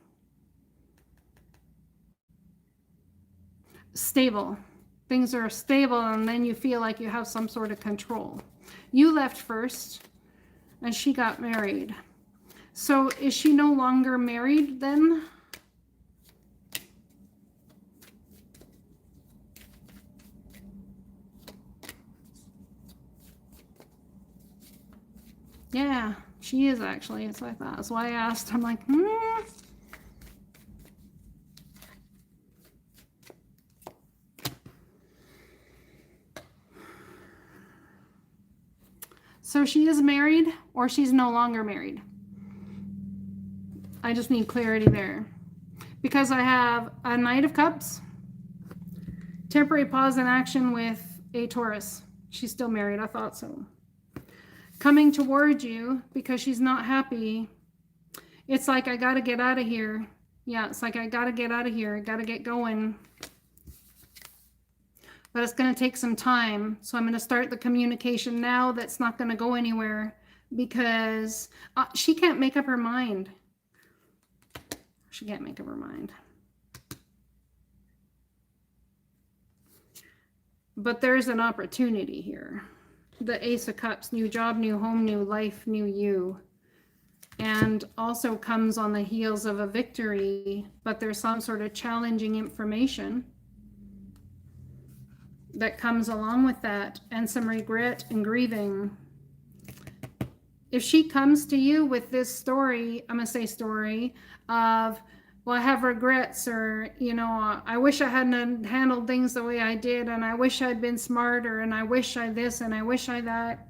stable. Things are stable and then you feel like you have some sort of control. You left first and she got married. So is she no longer married then? Yeah, she is actually. That's what I thought. That's why I asked. I'm like, So she is married or she's no longer married. I just need clarity there. Because I have a Knight of Cups, temporary pause in action with a Taurus. She's still married, I thought so. Coming towards you because she's not happy. It's like, I gotta get out of here. Yeah, it's like, I gotta get out of here. I gotta get going. But it's gonna take some time. So I'm gonna start the communication now that's not gonna go anywhere because she can't make up her mind. She can't make up her mind. But there's an opportunity here. The Ace of Cups, new job, new home, new life, new you. And also comes on the heels of a victory, but there's some sort of challenging information that comes along with that, and some regret and grieving. If she comes to you with this story, I'm gonna say story of, well, I have regrets, or, you know, I wish I hadn't handled things the way I did, and I wish I'd been smarter, and I wish I this, and I wish I that.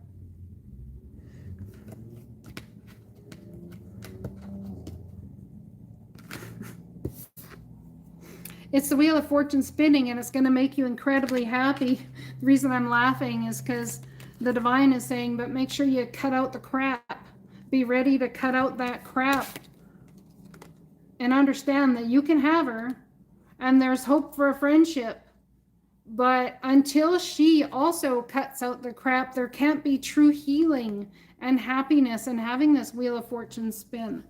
It's the Wheel of Fortune spinning, and it's going to make you incredibly happy. The reason I'm laughing is because the divine is saying, but make sure you cut out the crap. Be ready to cut out that crap. And understand that you can have her, and there's hope for a friendship. But until she also cuts out the crap, there can't be true healing and happiness and having this Wheel of Fortune spin.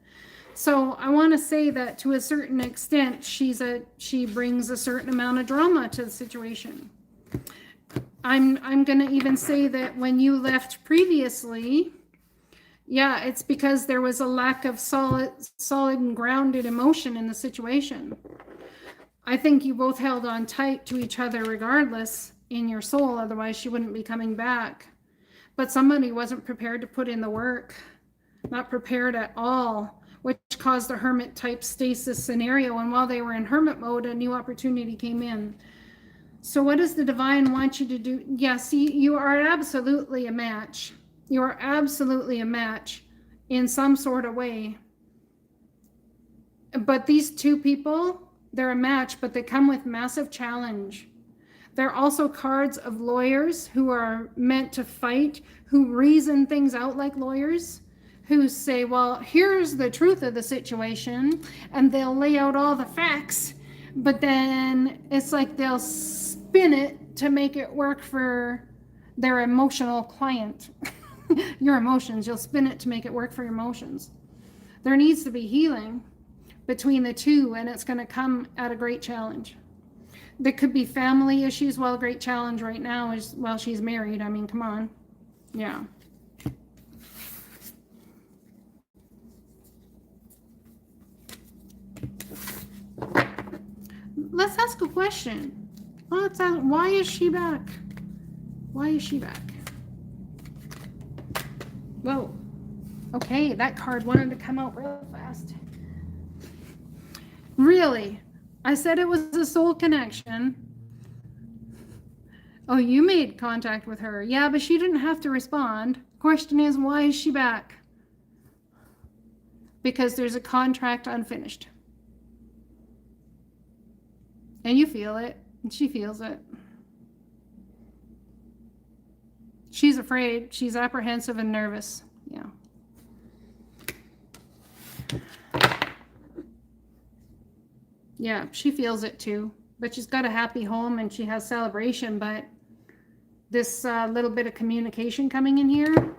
So I want to say that to a certain extent, she brings a certain amount of drama to the situation. I'm going to even say that when you left previously, yeah, it's because there was a lack of solid and grounded emotion in the situation. I think you both held on tight to each other regardless in your soul, otherwise she wouldn't be coming back. But somebody wasn't prepared to put in the work, not prepared at all, which caused a hermit type stasis scenario. And while they were in hermit mode, a new opportunity came in. So what does the divine want you to do? Yeah, see, you are absolutely a match. You are absolutely a match in some sort of way. But these two people, they're a match, but they come with massive challenge. They're also cards of lawyers who are meant to fight, who reason things out like lawyers, who say, well, here's the truth of the situation, and they'll lay out all the facts, but then it's like they'll spin it to make it work for their emotional client. Your emotions, you'll spin it to make it work for your emotions. There needs to be healing between the two, and it's going to come at a great challenge. There could be family issues. Well, a great challenge right now is, well, she's married. I mean, come on. Yeah. Let's ask a question. Let's ask, why is she back? Why is she back? Whoa. Okay, that card wanted to come out real fast. Really? I said it was a soul connection. Oh, you made contact with her. Yeah, but she didn't have to respond. Question is, why is she back? Because there's a contract unfinished. And you feel it, and she feels it. She's afraid, she's apprehensive and nervous. Yeah. Yeah, she feels it too. But she's got a happy home and she has celebration, but this little bit of communication coming in here.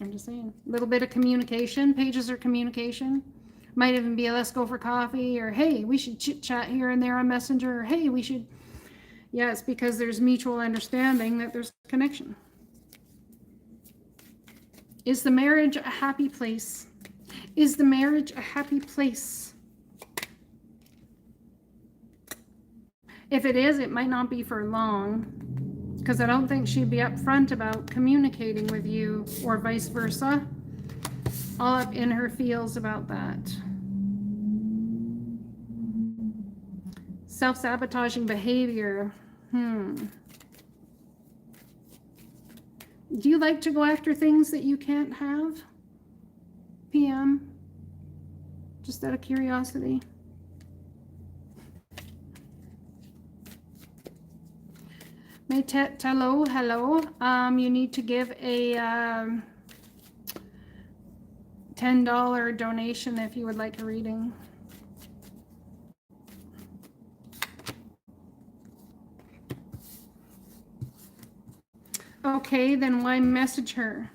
I'm just saying, a little bit of communication, pages are communication. Might even be a let's go for coffee, or hey, we should chit chat here and there on Messenger, or hey, we should. Yeah, it's because there's mutual understanding that there's connection. Is the marriage a happy place? Is the marriage a happy place? If it is, it might not be for long, because I don't think she'd be upfront about communicating with you, or vice versa. All up in her feels about that. Self-sabotaging behavior. Do you like to go after things that you can't have? PM? Just out of curiosity. Maytet, hello, hello. You need to give a $10 donation if you would like a reading. Okay, then why message her?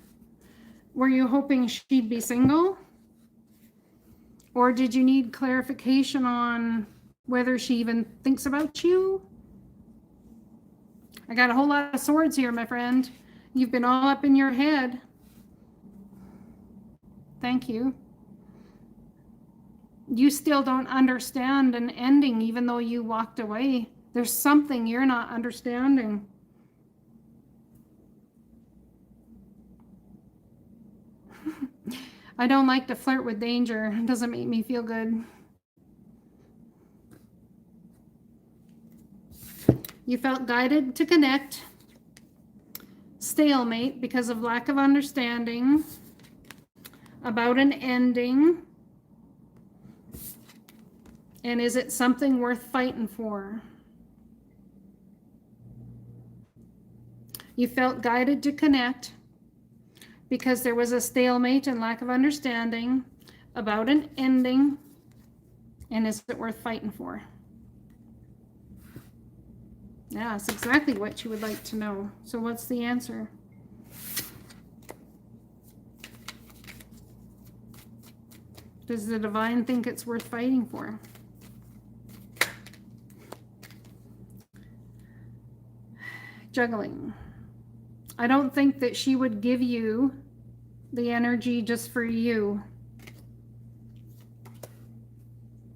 Were you hoping she'd be single? Or did you need clarification on whether she even thinks about you? I got a whole lot of swords here, my friend. You've been all up in your head. Thank you. You still don't understand an ending even though you walked away. There's something you're not understanding. I don't like to flirt with danger. It doesn't make me feel good. You felt guided to connect. Stalemate because of lack of understanding about an ending. And is it something worth fighting for? You felt guided to connect because there was a stalemate and lack of understanding about an ending. And is it worth fighting for? Yeah, that's exactly what you would like to know. So what's the answer? Does the divine think it's worth fighting for? Juggling. I don't think that she would give you the energy just for you.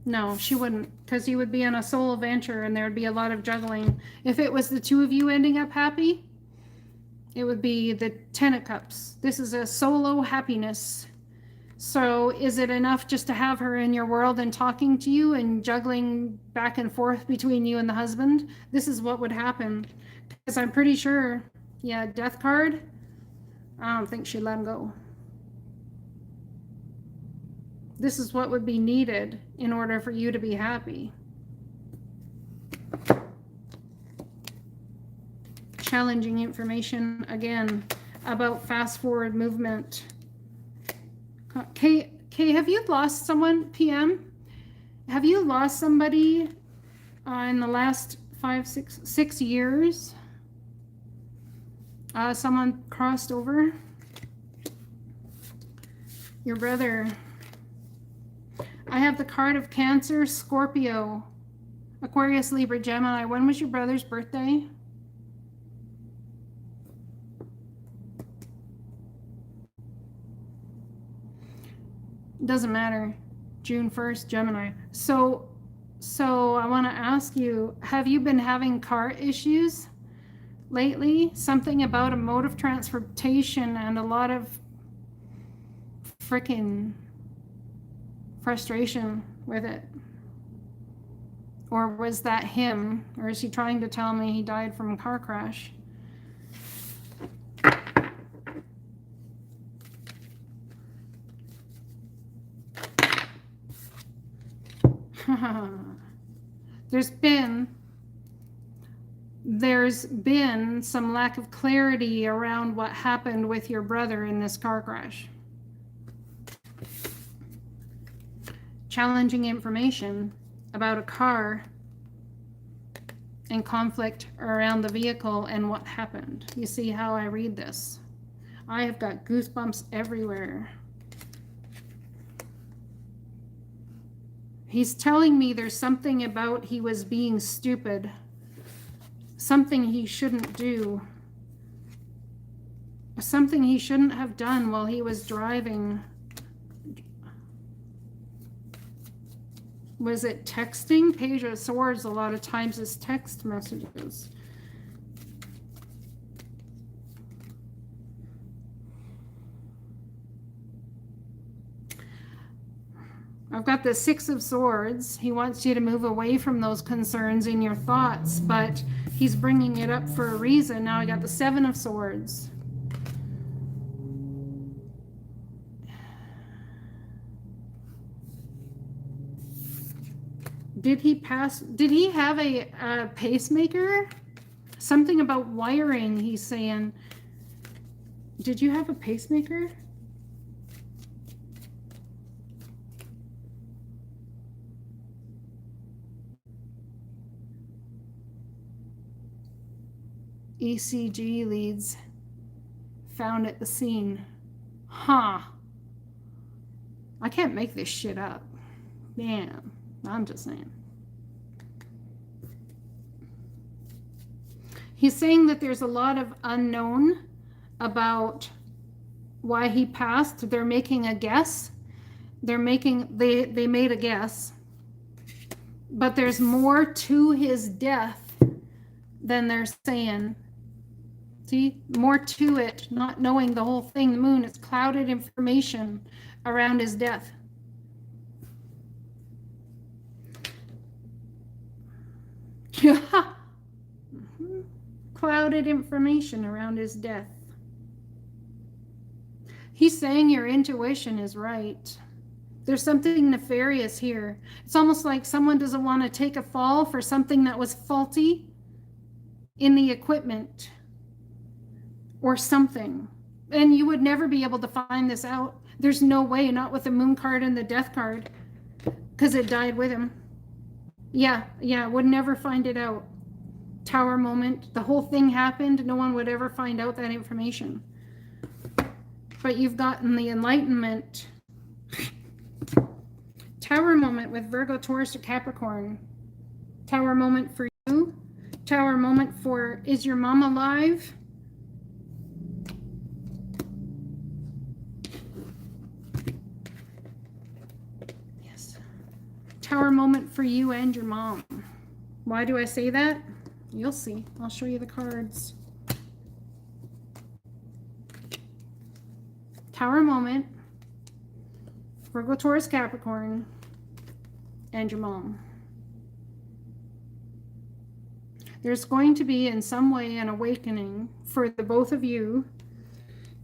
No, she wouldn't, because you would be on a solo venture and there would be a lot of juggling. If it was the two of you ending up happy, it would be the 10 of Cups. This is a solo happiness. So is it enough just to have her in your world and talking to you and juggling back and forth between you and the husband? This is what would happen. Because I'm pretty sure, yeah, death card, I don't think she'd let him go. This is what would be needed in order for you to be happy. Challenging information again about fast forward movement. Okay, have you lost someone, PM? Have you lost somebody in the last 6 years? Someone crossed over? Your brother. I have the card of Cancer, Scorpio, Aquarius, Libra, Gemini. When was your brother's birthday? Doesn't matter. June 1st, Gemini. So I want to ask you, have you been having car issues lately? Something about a mode of transportation and a lot of freaking frustration with it. Or was that him? Or is he trying to tell me he died from a car crash? There's been some lack of clarity around what happened with your brother in this car crash. Challenging information about a car and conflict around the vehicle and what happened. You see how I read this? I have got goosebumps everywhere. He's telling me there's something about he was being stupid, something he shouldn't do, something he shouldn't have done while he was driving. Was it texting? Page of Swords a lot of times is text messages. I've got the Six of Swords. He wants you to move away from those concerns in your thoughts, but he's bringing it up for a reason. Now I got the Seven of Swords. Did he have a pacemaker? Something about wiring, he's saying. Did you have a pacemaker? ECG leads found at the scene. Huh. I can't make this shit up. Damn. I'm just saying. He's saying that there's a lot of unknown about why he passed. They're making a guess. They made a guess. But there's more to his death than they're saying. See, more to it, not knowing the whole thing. The moon is clouded information around his death. Yeah. Mm-hmm. Clouded information around his death. He's saying your intuition is right. There's something nefarious here. It's almost like someone doesn't want to take a fall for something that was faulty in the equipment or something. And you would never be able to find this out. There's no way, not with the moon card and the death card, because it died with him. Yeah, would never find it out. Tower moment, the whole thing happened. No one would ever find out that information. But you've gotten the enlightenment. Tower moment with Virgo, Taurus, or Capricorn. Tower moment for you. Tower moment for, is your mom alive? Yes. Tower moment for you and your mom. Why do I say that? You'll see. I'll show you the cards. Tower moment, Virgo, Taurus, Capricorn, and your mom. There's going to be in some way an awakening for the both of you,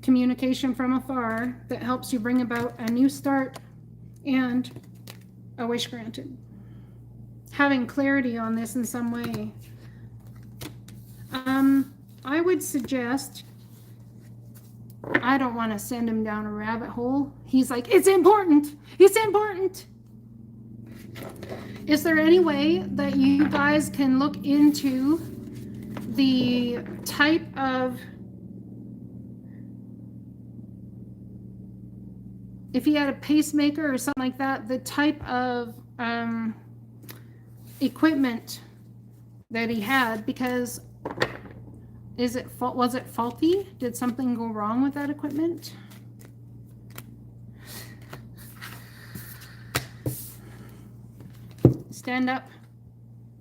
communication from afar that helps you bring about a new start and a wish granted. Having clarity on this in some way. I would suggest, I don't want to send him down a rabbit hole. He's like, it's important. It's important. Is there any way that you guys can look into the type of, if he had a pacemaker or something like that, the type of equipment that he had? Because was it faulty? Did something go wrong with that equipment?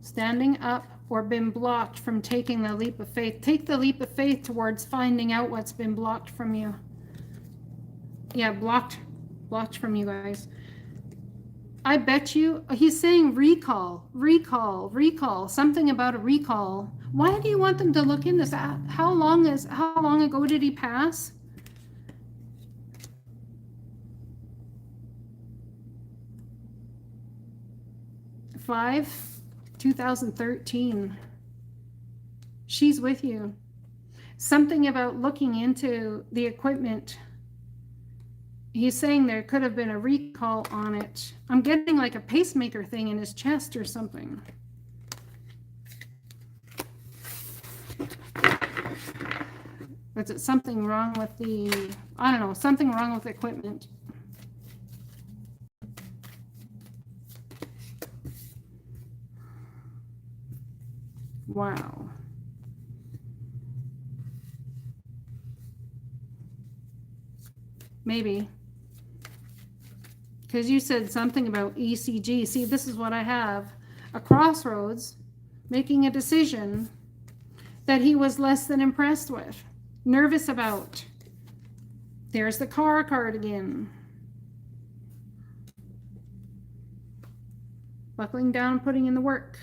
Standing up, or been blocked from taking the leap of faith. Take the leap of faith towards finding out what's been blocked from you. Yeah, blocked from you guys. I bet you, he's saying recall, something about a recall. Why do you want them to look in this? How long ago did he pass? Five, 2013. She's with you. Something about looking into the equipment. He's saying there could have been a recall on it. I'm getting like a pacemaker thing in his chest or something. Is it something wrong with the, I don't know, something wrong with the equipment? Wow. Maybe. Because you said something about ECG. See, this is what I have. A crossroads, making a decision that he was less than impressed with, nervous about. There's the car card again. Buckling down and putting in the work.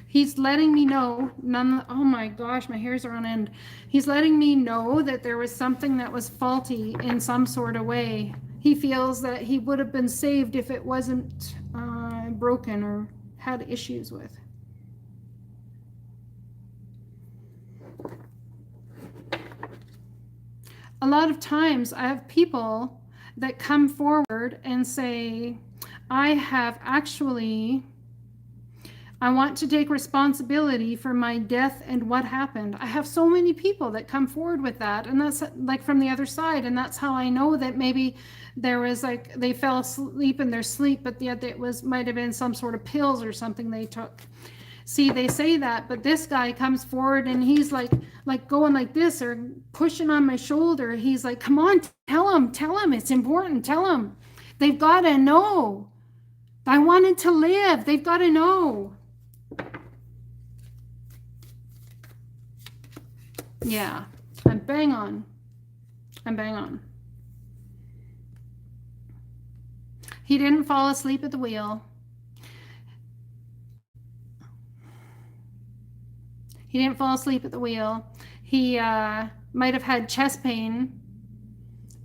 He's letting me know, oh my gosh, my hairs are on end. He's letting me know that there was something that was faulty in some sort of way. He feels that he would have been saved if it wasn't broken or had issues with. A lot of times I have people that come forward and say, I want to take responsibility for my death and what happened. I have so many people that come forward with that, and that's like from the other side, and that's how I know that maybe there was like they fell asleep in their sleep, but yet it might have been some sort of pills or something they took. See, they say that, but this guy comes forward and he's like going like this or pushing on my shoulder. He's like, come on, tell him, it's important, tell him. They've got to know. I wanted to live. They've got to know. Yeah, I'm bang on. He didn't fall asleep at the wheel. He might have had chest pain,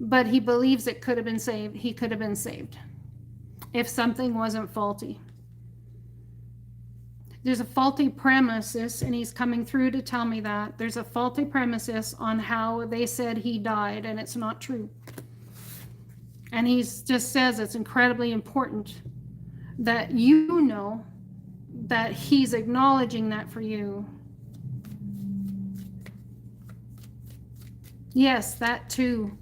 but he believes it could have been saved. He could have been saved if something wasn't faulty. There's a faulty premises, and he's coming through to tell me that. There's a faulty premises on how they said he died, and it's not true. And he just says it's incredibly important that you know that he's acknowledging that for you. Yes, that too.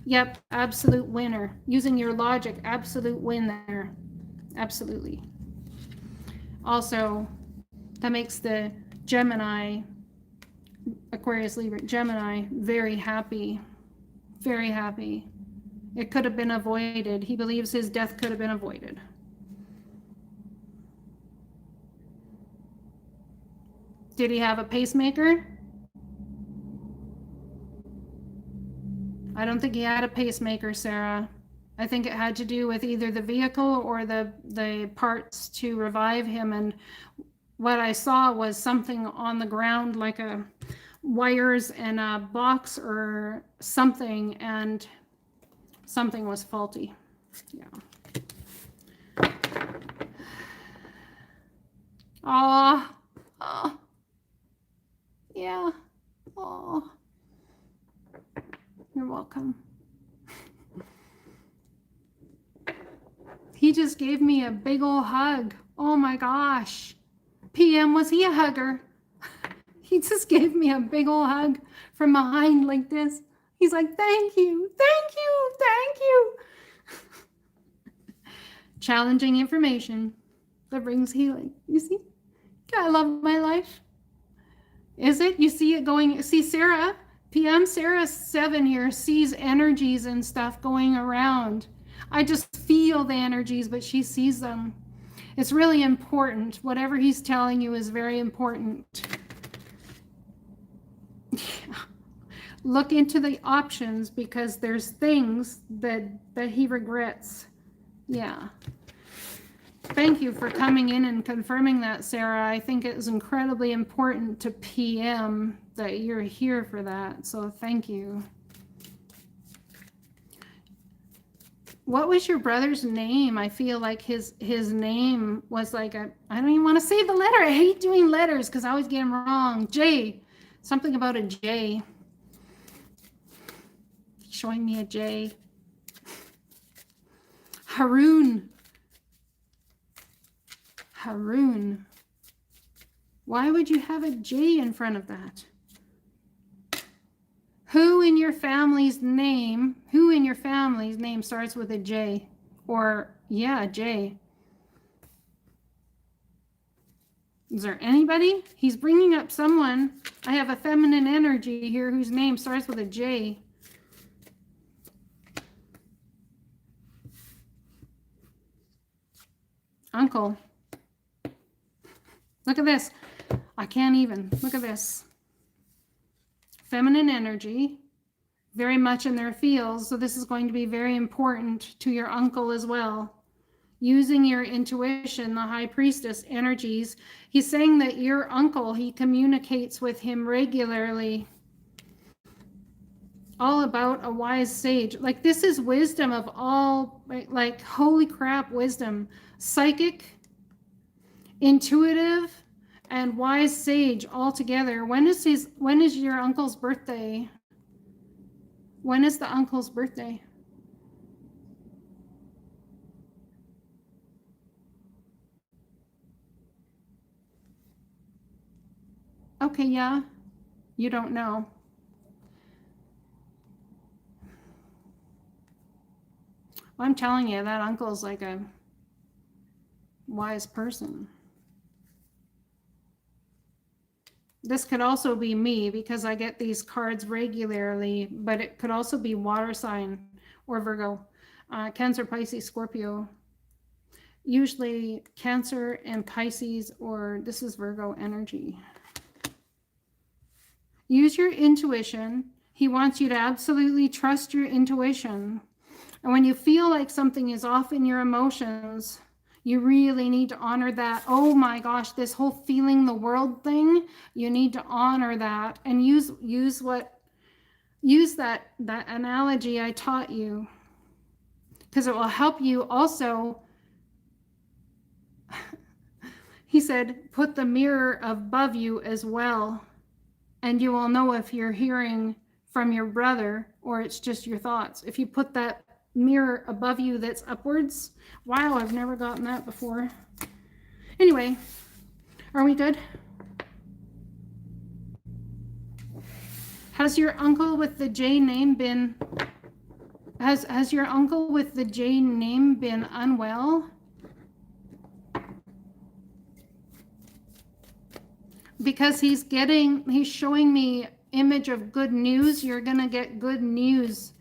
Yep, absolute winner. Using your logic, absolute win there. Absolutely. Also, that makes the Gemini, Aquarius, Libra, Gemini, very happy. Very happy. It could have been avoided. He believes his death could have been avoided. Did he have a pacemaker? I don't think he had a pacemaker, Sarah. I think it had to do with either the vehicle or the parts to revive him. And what I saw was something on the ground, like a wires and a box or something, and something was faulty. Yeah. Oh. Yeah. Oh. You're welcome. He just gave me a big old hug. Oh my gosh. PM, was he a hugger? He just gave me a big old hug from behind like this. He's like, thank you. Challenging information that brings healing. You see? I love my life. Is it? You see it going, see Sarah, PM Sarah 7 here sees energies and stuff going around. I just feel the energies, but she sees them. It's really important. Whatever he's telling you is very important. Yeah. Look into the options because there's things that he regrets. Yeah. Thank you for coming in and confirming that, Sarah. I think it is incredibly important to PM that you're here for that. So thank you. What was your brother's name? I feel like his name was like I don't even want to say the letter. I hate doing letters because I always get them wrong. J. Something about a J. Showing me a J. Haroon. Why would you have a J in front of that? Who in your family's name starts with a J? Or, yeah, J. Is there anybody? He's bringing up someone. I have a feminine energy here whose name starts with a J. Uncle. Look at this. I can't even. Look at this. Feminine energy, very much in their fields. So this is going to be very important to your uncle as well. using your intuition, the high priestess energies. He's saying that your uncle, he communicates with him regularly. All about a wise sage. Like, this is wisdom of all, like, holy crap, wisdom. Psychic, intuitive, and wise sage all together. When is your uncle's birthday? When is the uncle's birthday? Okay, yeah. You don't know. Well, I'm telling you, that uncle's like a wise person. This could also be me because I get these cards regularly, but it could also be water sign or Virgo, Cancer, Pisces, Scorpio. Usually Cancer and Pisces, or this is Virgo energy. Use your intuition. He wants you to absolutely trust your intuition. And when you feel like something is off in your emotions, you really need to honor that. Oh my gosh, this whole feeling the world thing, you need to honor that and use that analogy I taught you, because it will help you also. He said, put the mirror above you as well, and you will know if you're hearing from your brother or it's just your thoughts. If you put that mirror above you that's upwards. Wow, I've never gotten that before. Anyway, are we good? Has your uncle with the J name been has your uncle with the J name been unwell? Because he's showing me image of good news. You're gonna get good news.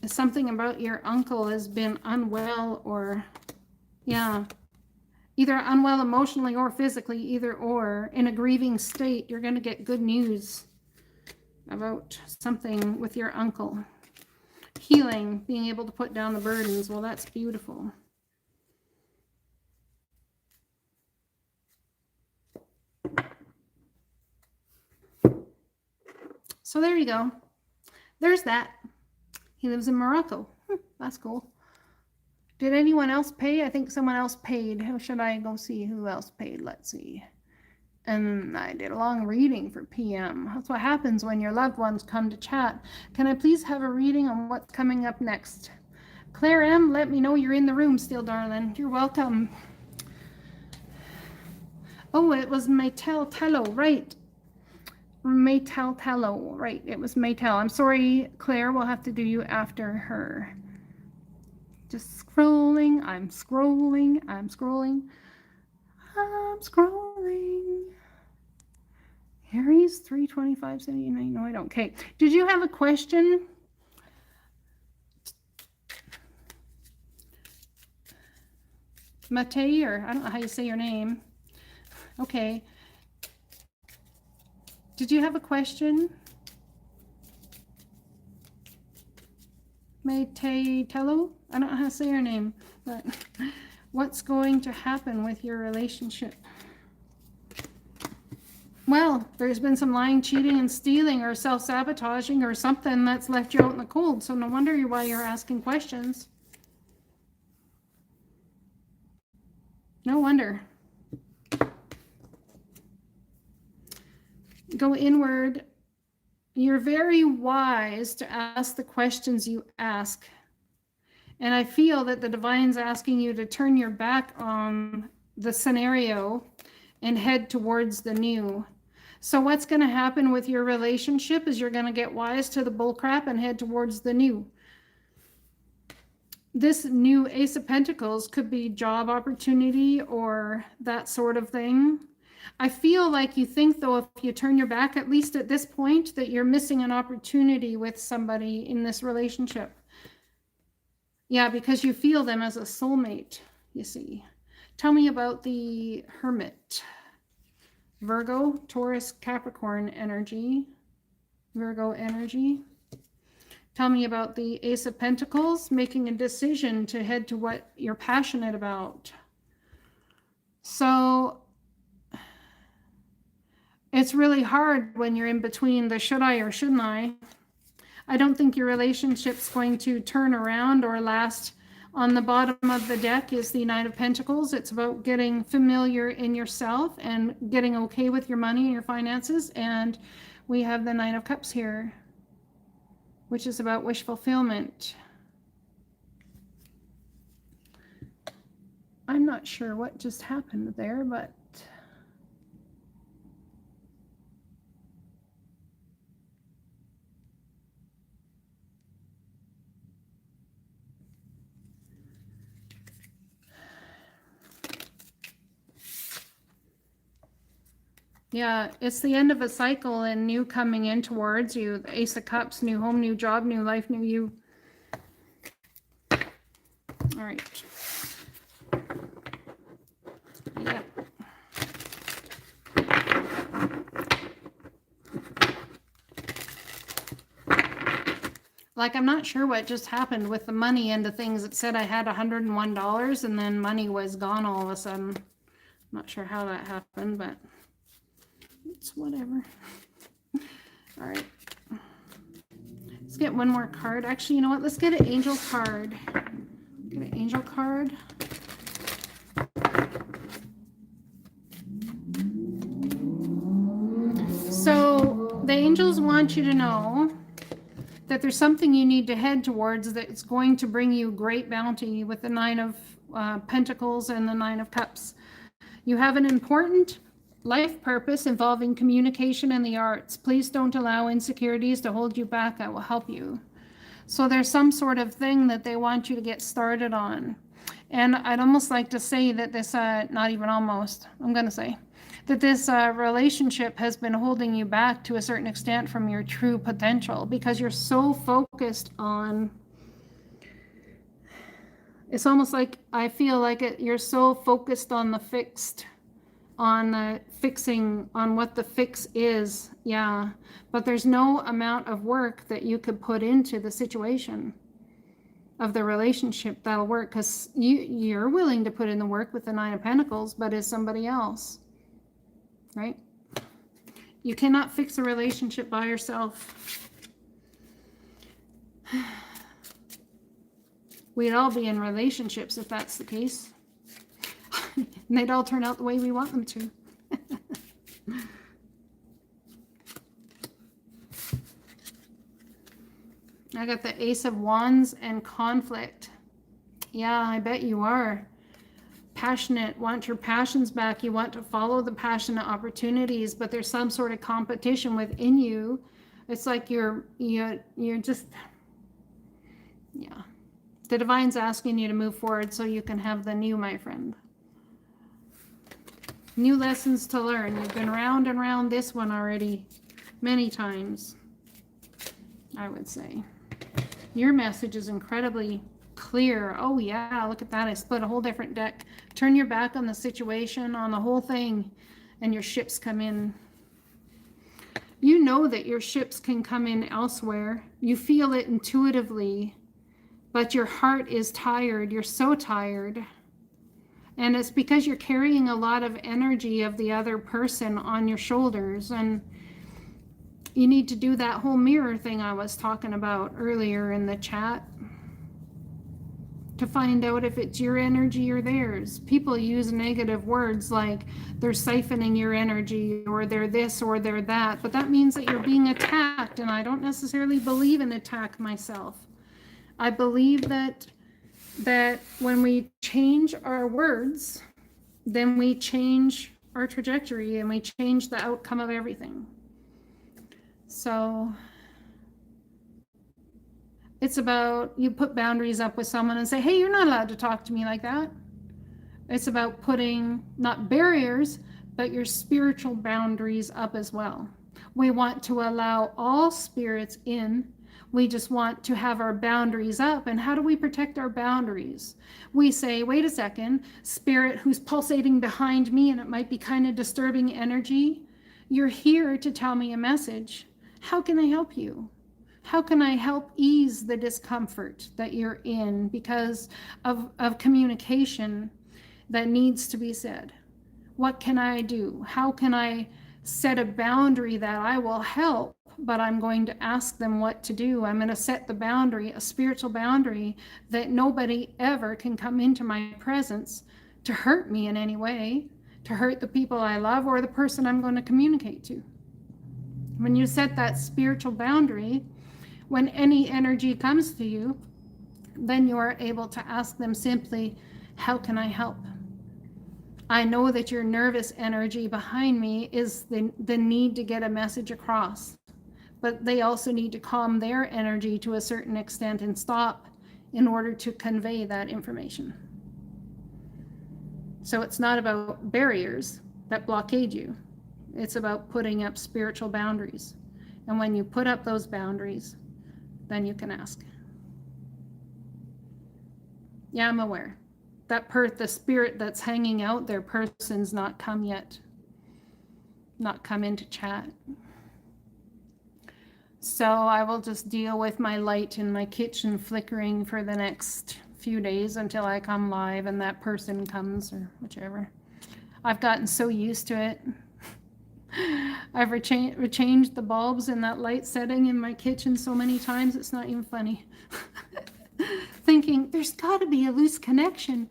Something about your uncle has been unwell, or yeah, either unwell emotionally or physically, either or, in a grieving state. You're going to get good news about something with your uncle. Healing, being able to put down the burdens. Well, that's beautiful. So there you go. There's that. He lives in Morocco. That's cool. Did anyone else pay? I think someone else paid. How should I go see who else paid? Let's see. And I did a long reading for PM. That's what happens when your loved ones come to chat. Can I please have a reading on what's coming up next? Claire M., let me know you're in the room still, darling. You're welcome. Oh, it was Maytel Tello, right. Maytel Tello, right. It was Maytel. I'm sorry, Claire. We'll have to do you after her. Just scrolling. I'm scrolling. I'm scrolling. I'm scrolling. Harry's 325.79. No, I don't. Okay. Did you have a question? Matei, or I don't know how you say your name. Okay. Did you have a question? Matei Tello? I don't know how to say your name, but what's going to happen with your relationship? Well, there's been some lying, cheating, and stealing, or self-sabotaging, or something that's left you out in the cold. So no wonder why you're asking questions. No wonder. Go inward. You're very wise to ask the questions you ask. And I feel that the divine's asking you to turn your back on the scenario and head towards the new. So what's going to happen with your relationship is you're going to get wise to the bullcrap and head towards the new. This new Ace of Pentacles could be job opportunity or that sort of thing. I feel like you think, though, if you turn your back, at least at this point, that you're missing an opportunity with somebody in this relationship. Yeah, because you feel them as a soulmate, you see. Tell me about the Hermit. Virgo, Taurus, Capricorn energy. Virgo energy. Tell me about the Ace of Pentacles, making a decision to head to what you're passionate about. So it's really hard when you're in between the should I or shouldn't I. I don't think your relationship's going to turn around or last. On the bottom of the deck is the Knight of Pentacles. It's about getting familiar in yourself and getting okay with your money and your finances. And we have the Nine of Cups here, which is about wish fulfillment. I'm not sure what just happened there, but yeah, it's the end of a cycle and new coming in towards you. The Ace of Cups, new home, new job, new life, new you. All right. Yep. Like, I'm not sure what just happened with the money and the things. It said I had $101 and then money was gone all of a sudden. I'm not sure how that happened, but it's whatever. All right. Let's get one more card. Actually, you know what? Let's get an angel card. Get an angel card. So the angels want you to know that there's something you need to head towards that's going to bring you great bounty with the Nine of Pentacles and the Nine of Cups. You have an important life purpose involving communication and the arts. Please don't allow insecurities to hold you back. I will help you. So there's some sort of thing that they want you to get started on. And I'd almost like to say that this, not even almost, I'm going to say, that this relationship has been holding you back to a certain extent from your true potential because you're so focused on, it's almost like I feel like you're so focused on the fixed, on the fixing, on what the fix is. Yeah, but there's no amount of work that you could put into the situation of the relationship that'll work, because you're willing to put in the work with the Nine of Pentacles, but is somebody else, right? You cannot fix a relationship by yourself. We'd all be in relationships if that's the case. And they'd all turn out the way we want them to. I got the Ace of Wands and conflict. Yeah, I bet you are. Passionate, want your passions back. You want to follow the passionate opportunities, but there's some sort of competition within you. It's like you're just, yeah. The divine's asking you to move forward so you can have the new, my friend. New lessons to learn. You've been round and round this one already many times, I would say. Your message is incredibly clear. Oh yeah, look at that. I split a whole different deck. Turn your back on the situation, on the whole thing, and your ships come in. You know that your ships can come in elsewhere. You feel it intuitively, but your heart is tired. You're so tired. And it's because you're carrying a lot of energy of the other person on your shoulders. And you need to do that whole mirror thing I was talking about earlier in the chat to find out if it's your energy or theirs. People use negative words like they're siphoning your energy, or they're this or they're that, but that means that you're being attacked. And I don't necessarily believe in attack myself. I believe that when we change our words, then we change our trajectory and we change the outcome of everything. So it's about, you put boundaries up with someone and say, hey, you're not allowed to talk to me like that. It's about putting not barriers, but your spiritual boundaries up as well. We want to allow all spirits in. We just want to have our boundaries up. And how do we protect our boundaries? We say, wait a second, spirit who's pulsating behind me, and it might be kind of disturbing energy. You're here to tell me a message. How can I help you? How can I help ease the discomfort that you're in because of communication that needs to be said? What can I do? How can I set a boundary that I will help, but I'm going to ask them what to do? I'm going to set the boundary, a spiritual boundary, that nobody ever can come into my presence to hurt me in any way, to hurt the people I love or the person I'm going to communicate to. When you set that spiritual boundary, when any energy comes to you, then you are able to ask them simply, how can I help? I know that your nervous energy behind me is the need to get a message across, but they also need to calm their energy to a certain extent and stop in order to convey that information. So it's not about barriers that blockade you. It's about putting up spiritual boundaries. And when you put up those boundaries, then you can ask. Yeah, I'm aware. The spirit that's hanging out there, person's not come yet. Not come into chat. So I will just deal with my light in my kitchen flickering for the next few days until I come live and that person comes, or whichever. I've gotten so used to it. I've changed the bulbs in that light setting in my kitchen so many times, it's not even funny. Thinking, there's got to be a loose connection.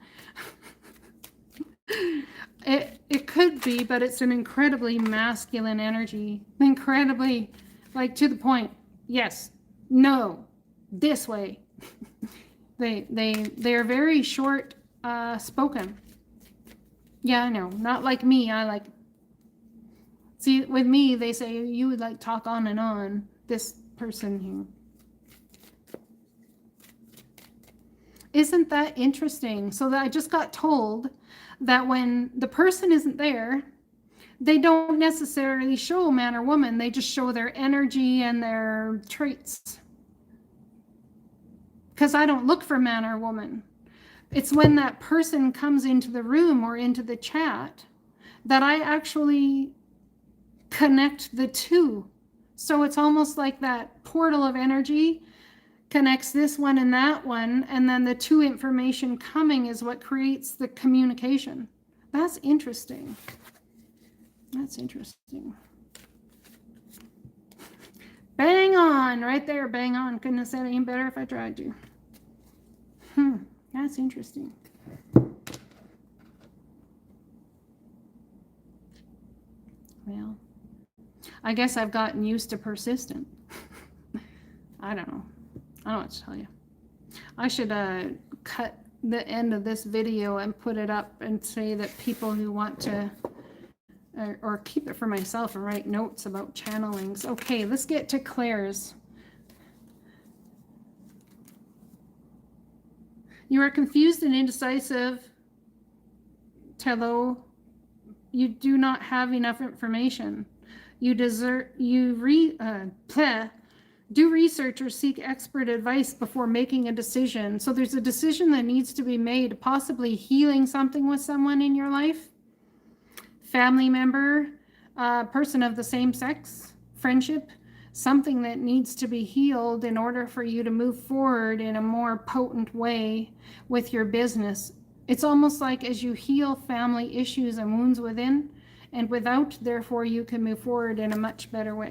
It could be, but it's an incredibly masculine energy. Incredibly, like, to the point. Yes, no, this way. They're very short spoken. Yeah, I know. Not like me. I like... See, with me, they say, you would like talk on and on. This person here. Isn't that interesting? So that I just got told that when the person isn't there, they don't necessarily show man or woman. They just show their energy and their traits. Because I don't look for man or woman. It's when that person comes into the room or into the chat that I actually connect the two. So it's almost like that portal of energy connects this one and that one, and then the two information coming is what creates the communication. That's interesting. That's interesting. Bang on, right there, bang on. Couldn't have said any better if I tried to. That's interesting. Well, I guess I've gotten used to persistent. I don't know. I don't know what to tell you. I should cut the end of this video and put it up and say that people who want to, or keep it for myself and write notes about channelings. Okay, let's get to Claire's. You are confused and indecisive. Tello, you do not have enough information. You do research or seek expert advice before making a decision. So there's a decision that needs to be made, possibly healing something with someone in your life, family member, person of the same sex, friendship, something that needs to be healed in order for you to move forward in a more potent way with your business. It's almost like as you heal family issues and wounds within and without, therefore you can move forward in a much better way.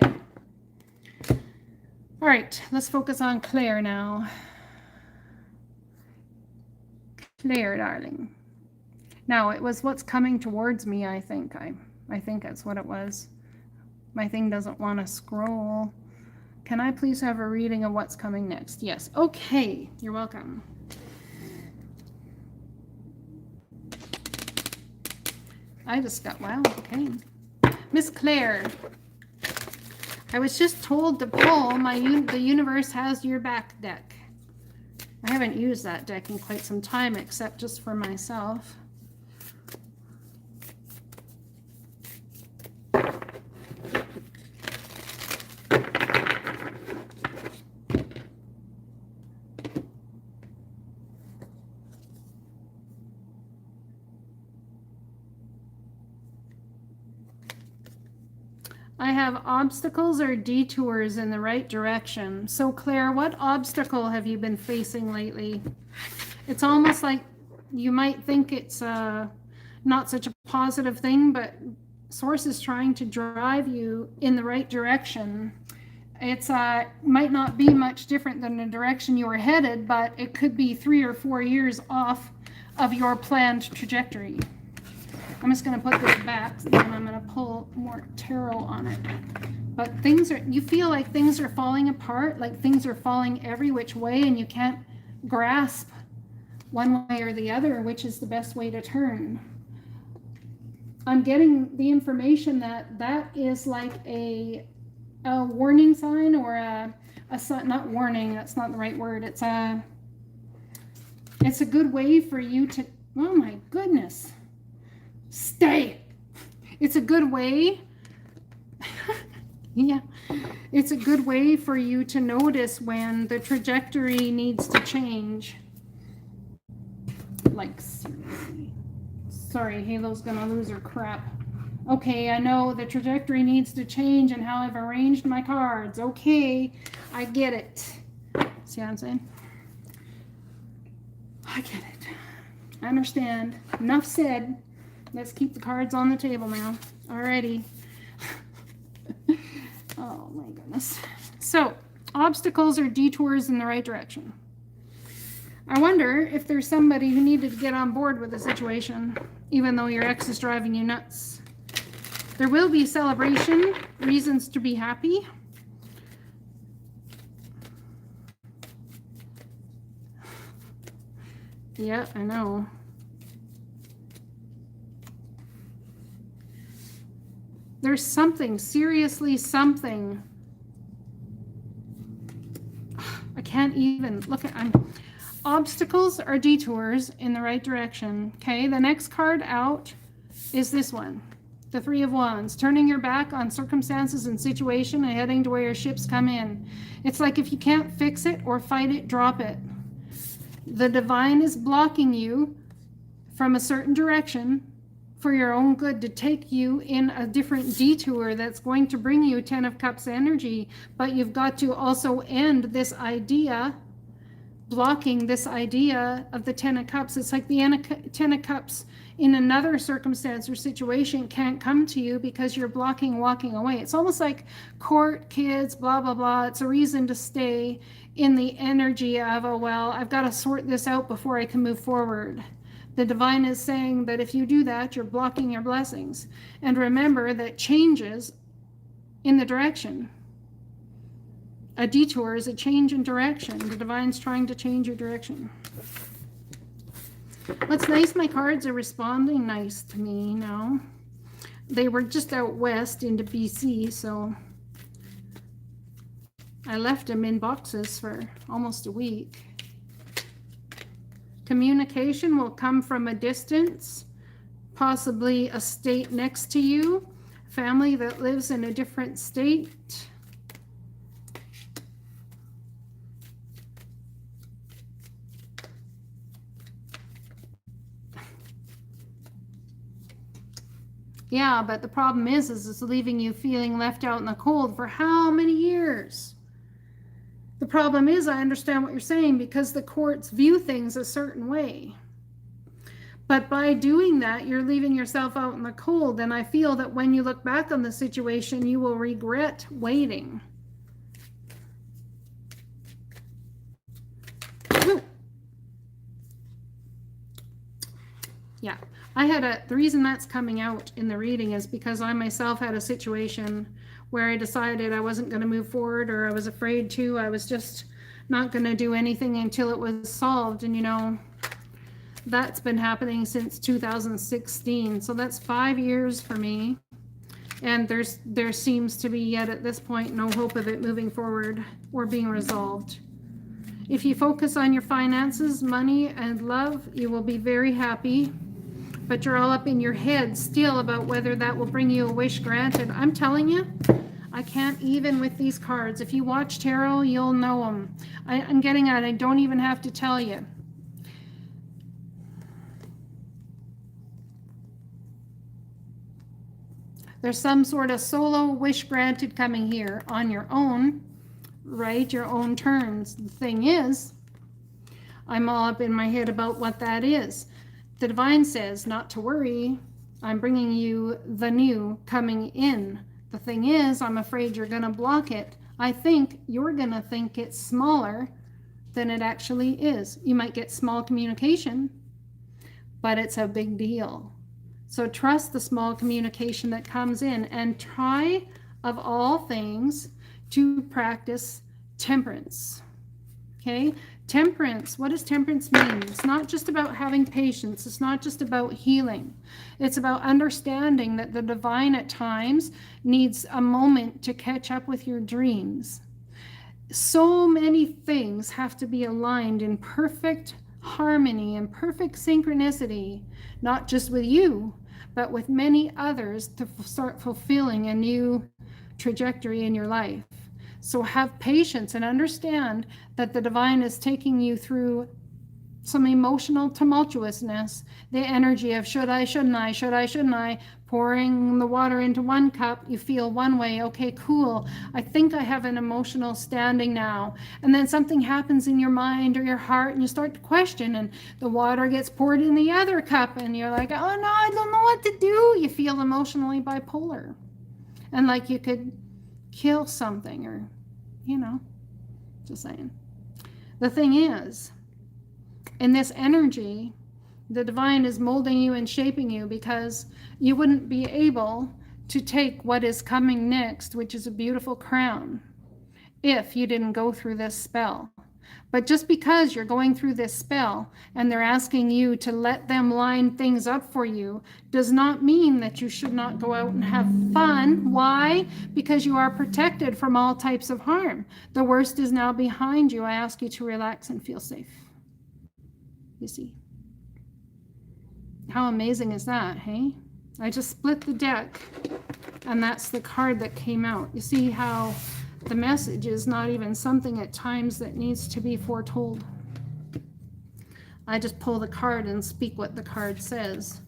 All right, let's focus on Claire now. Claire, darling. Now, it was what's coming towards me, I think. I think that's what it was. My thing doesn't want to scroll. Can I please have a reading of what's coming next? Yes. Okay, you're welcome. I just got, wow, okay. Miss Claire. I was just told to pull the universe has your back deck. I haven't used that deck in quite some time, except just for myself. I have obstacles or detours in the right direction. So Claire, what obstacle have you been facing lately? It's almost like you might think it's not such a positive thing, but Source is trying to drive you in the right direction. It's might not be much different than the direction you were headed, but it could be 3 or 4 years off of your planned trajectory. I'm just going to put this back, and then I'm going to pull more tarot on it. But you feel like things are falling apart, like things are falling every which way, and you can't grasp one way or the other, which is the best way to turn. I'm getting the information that is like a warning sign, or a not warning, that's not the right word. It's a good way for you to, oh my goodness, stay. It's a good way. Yeah, it's a good way for you to notice when the trajectory needs to change. Like, seriously. Sorry, Halo's gonna lose her crap. Okay, I know the trajectory needs to change and how I've arranged my cards. Okay, I get it. See what I'm saying? I get it. I understand. Enough said. Let's keep the cards on the table now. Alrighty. Oh my goodness. So, obstacles or detours in the right direction. I wonder if there's somebody who needed to get on board with the situation, even though your ex is driving you nuts. There will be celebration, reasons to be happy. Yeah, I know. There's something, seriously something. I can't even look at, obstacles or detours in the right direction. Okay, the next card out is this one. The Three of Wands, turning your back on circumstances and situation and heading to where your ships come in. It's like if you can't fix it or fight it, drop it. The divine is blocking you from a certain direction for your own good, to take you in a different detour that's going to bring you 10 of Cups energy. But you've got to also end this idea, blocking this idea of the 10 of Cups. It's like the 10 of Cups in another circumstance or situation can't come to you because you're blocking walking away. It's almost like court, kids, blah, blah, blah. It's a reason to stay in the energy of, oh, well, I've got to sort this out before I can move forward. The divine is saying that if you do that, you're blocking your blessings. And remember that changes in the direction. A detour is a change in direction. The divine's trying to change your direction. What's nice, my cards are responding nice to me now. They were just out west into BC, so I left them in boxes for almost a week. Communication will come from a distance, possibly a state next to you, family that lives in a different state. Yeah, but the problem is it's leaving you feeling left out in the cold for how many years? The problem is, I understand what you're saying, because the courts view things a certain way. But by doing that, you're leaving yourself out in the cold. And I feel that when you look back on the situation, you will regret waiting. Woo. Yeah. The reason that's coming out in the reading is because I myself had a situation where I decided I wasn't going to move forward, or I was afraid to. I was just not going to do anything until it was solved. And, you know, that's been happening since 2016. So that's 5 years for me. And there seems to be yet at this point no hope of it moving forward or being resolved. If you focus on your finances, money, and love, you will be very happy. But you're all up in your head still about whether that will bring you a wish granted. I'm telling you, I can't even with these cards. If you watch tarot, you'll know them. I'm getting at it. I don't even have to tell you. There's some sort of solo wish granted coming here on your own, right? Your own terms. The thing is, I'm all up in my head about what that is. The divine says not to worry. I'm bringing you the new coming in. The thing is, I'm afraid you're going to block it. I think you're going to think it's smaller than it actually is. You might get small communication, but it's a big deal. So trust the small communication that comes in, and try, of all things, to practice temperance. Okay? Temperance. What does temperance mean? It's not just about having patience. It's not just about healing. It's about understanding that the divine at times needs a moment to catch up with your dreams. So many things have to be aligned in perfect harmony and perfect synchronicity, not just with you, but with many others, to start fulfilling a new trajectory in your life. So have patience and understand that the divine is taking you through some emotional tumultuousness, the energy of should I, shouldn't I, should I, shouldn't I, pouring the water into one cup, you feel one way, okay, cool, I think I have an emotional standing now, and then something happens in your mind or your heart and you start to question, and the water gets poured in the other cup and you're like, oh no, I don't know what to do. You feel emotionally bipolar and like you could kill something, or just saying. The thing is, in this energy, the divine is molding you and shaping you, because you wouldn't be able to take what is coming next, which is a beautiful crown, if you didn't go through this spell. But just because you're going through this spell and they're asking you to let them line things up for you does not mean that you should not go out and have fun. Why? Because you are protected from all types of harm. The worst is now behind you. I ask you to relax and feel safe. You see? How amazing is that, hey? I just split the deck, and that's the card that came out. You see how the message is not even something at times that needs to be foretold. I just pull the card and speak what the card says,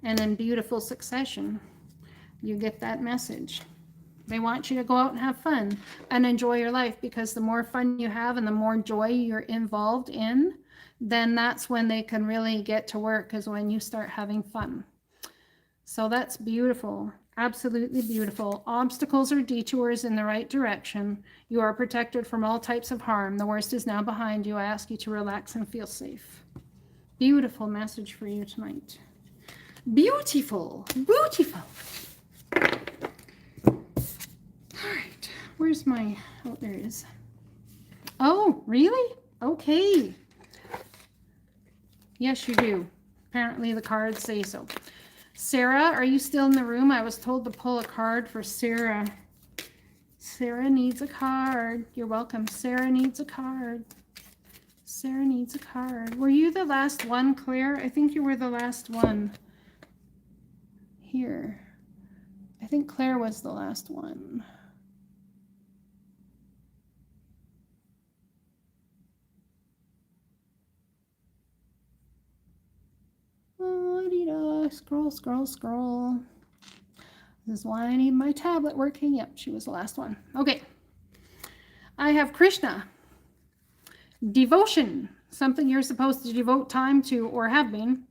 and in beautiful succession, you get that message. They want you to go out and have fun and enjoy your life, because the more fun you have and the more joy you're involved in, then that's when they can really get to work, is when you start having fun. So that's beautiful. Absolutely beautiful. Obstacles or detours in the right direction. You are protected from all types of harm. The worst is now behind you. I ask you to relax and feel safe. Beautiful message for you tonight. Beautiful. Beautiful. All right. Where's my... Oh, there it is. Oh, really? Okay. Yes, you do. Apparently the cards say so. Sarah, are you still in the room? I was told to pull a card for Sarah. Sarah needs a card. You're welcome. Sarah needs a card. Sarah needs a card. Were you the last one, Claire? I think you were the last one. Here. I think Claire was the last one. Scroll, scroll, scroll. This is why I need my tablet working. Yep, she was the last one. Okay. I have Krishna. Devotion. Something you're supposed to devote time to, or have been.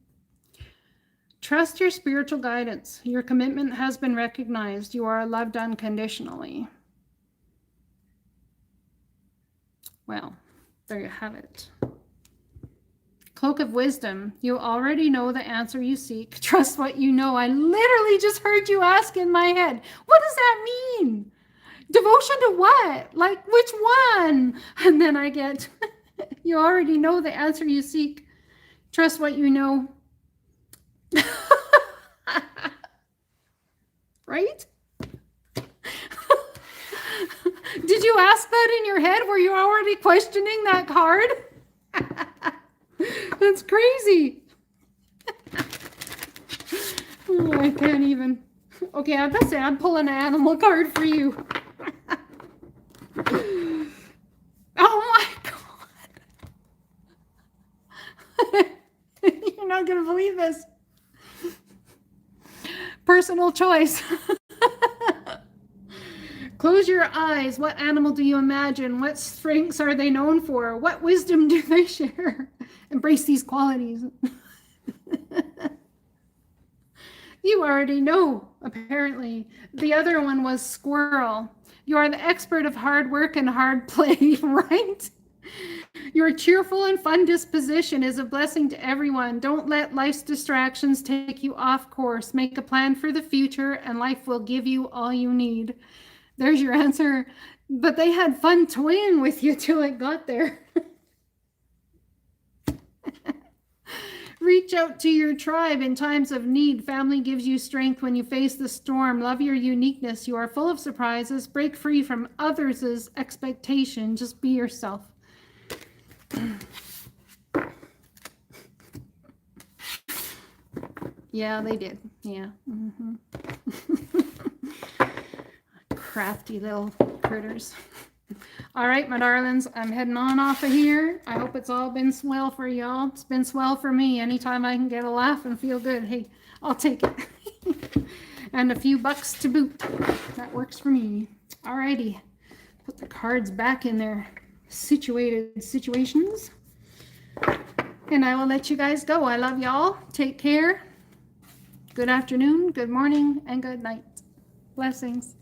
Trust your spiritual guidance. Your commitment has been recognized. You are loved unconditionally. Well, there you have it. Cloak of wisdom. You already know the answer you seek. Trust what you know. I literally just heard you ask in my head. What does that mean? Devotion to what? Like, which one? And then I get, you already know the answer you seek. Trust what you know. Right? Did you ask that in your head? Were you already questioning that card? That's crazy. Oh, I can't even. Okay, I gotta say, I'm pulling an animal card for you. Oh my God. You're not gonna believe this. Personal choice. Close your eyes. What animal do you imagine? What strengths are they known for? What wisdom do they share? Embrace these qualities. You already know, apparently. The other one was squirrel. You are the expert of hard work and hard play, right? Your cheerful and fun disposition is a blessing to everyone. Don't let life's distractions take you off course. Make a plan for the future, and life will give you all you need. There's your answer. But they had fun toying with you till it got there. Reach out to your tribe in times of need. Family gives you strength when you face the storm. Love your uniqueness. You are full of surprises. Break free from others' expectation. Just be yourself. Yeah, they did. Yeah. Mm-hmm. Crafty little critters. All right, my darlings, I'm heading on off of here. I hope it's all been swell for y'all. It's been swell for me. Anytime I can get a laugh and feel good, hey, I'll take it. And a few bucks to boot. That works for me. All righty. Put the cards back in their situated situations. And I will let you guys go. I love y'all. Take care. Good afternoon, good morning, and good night. Blessings.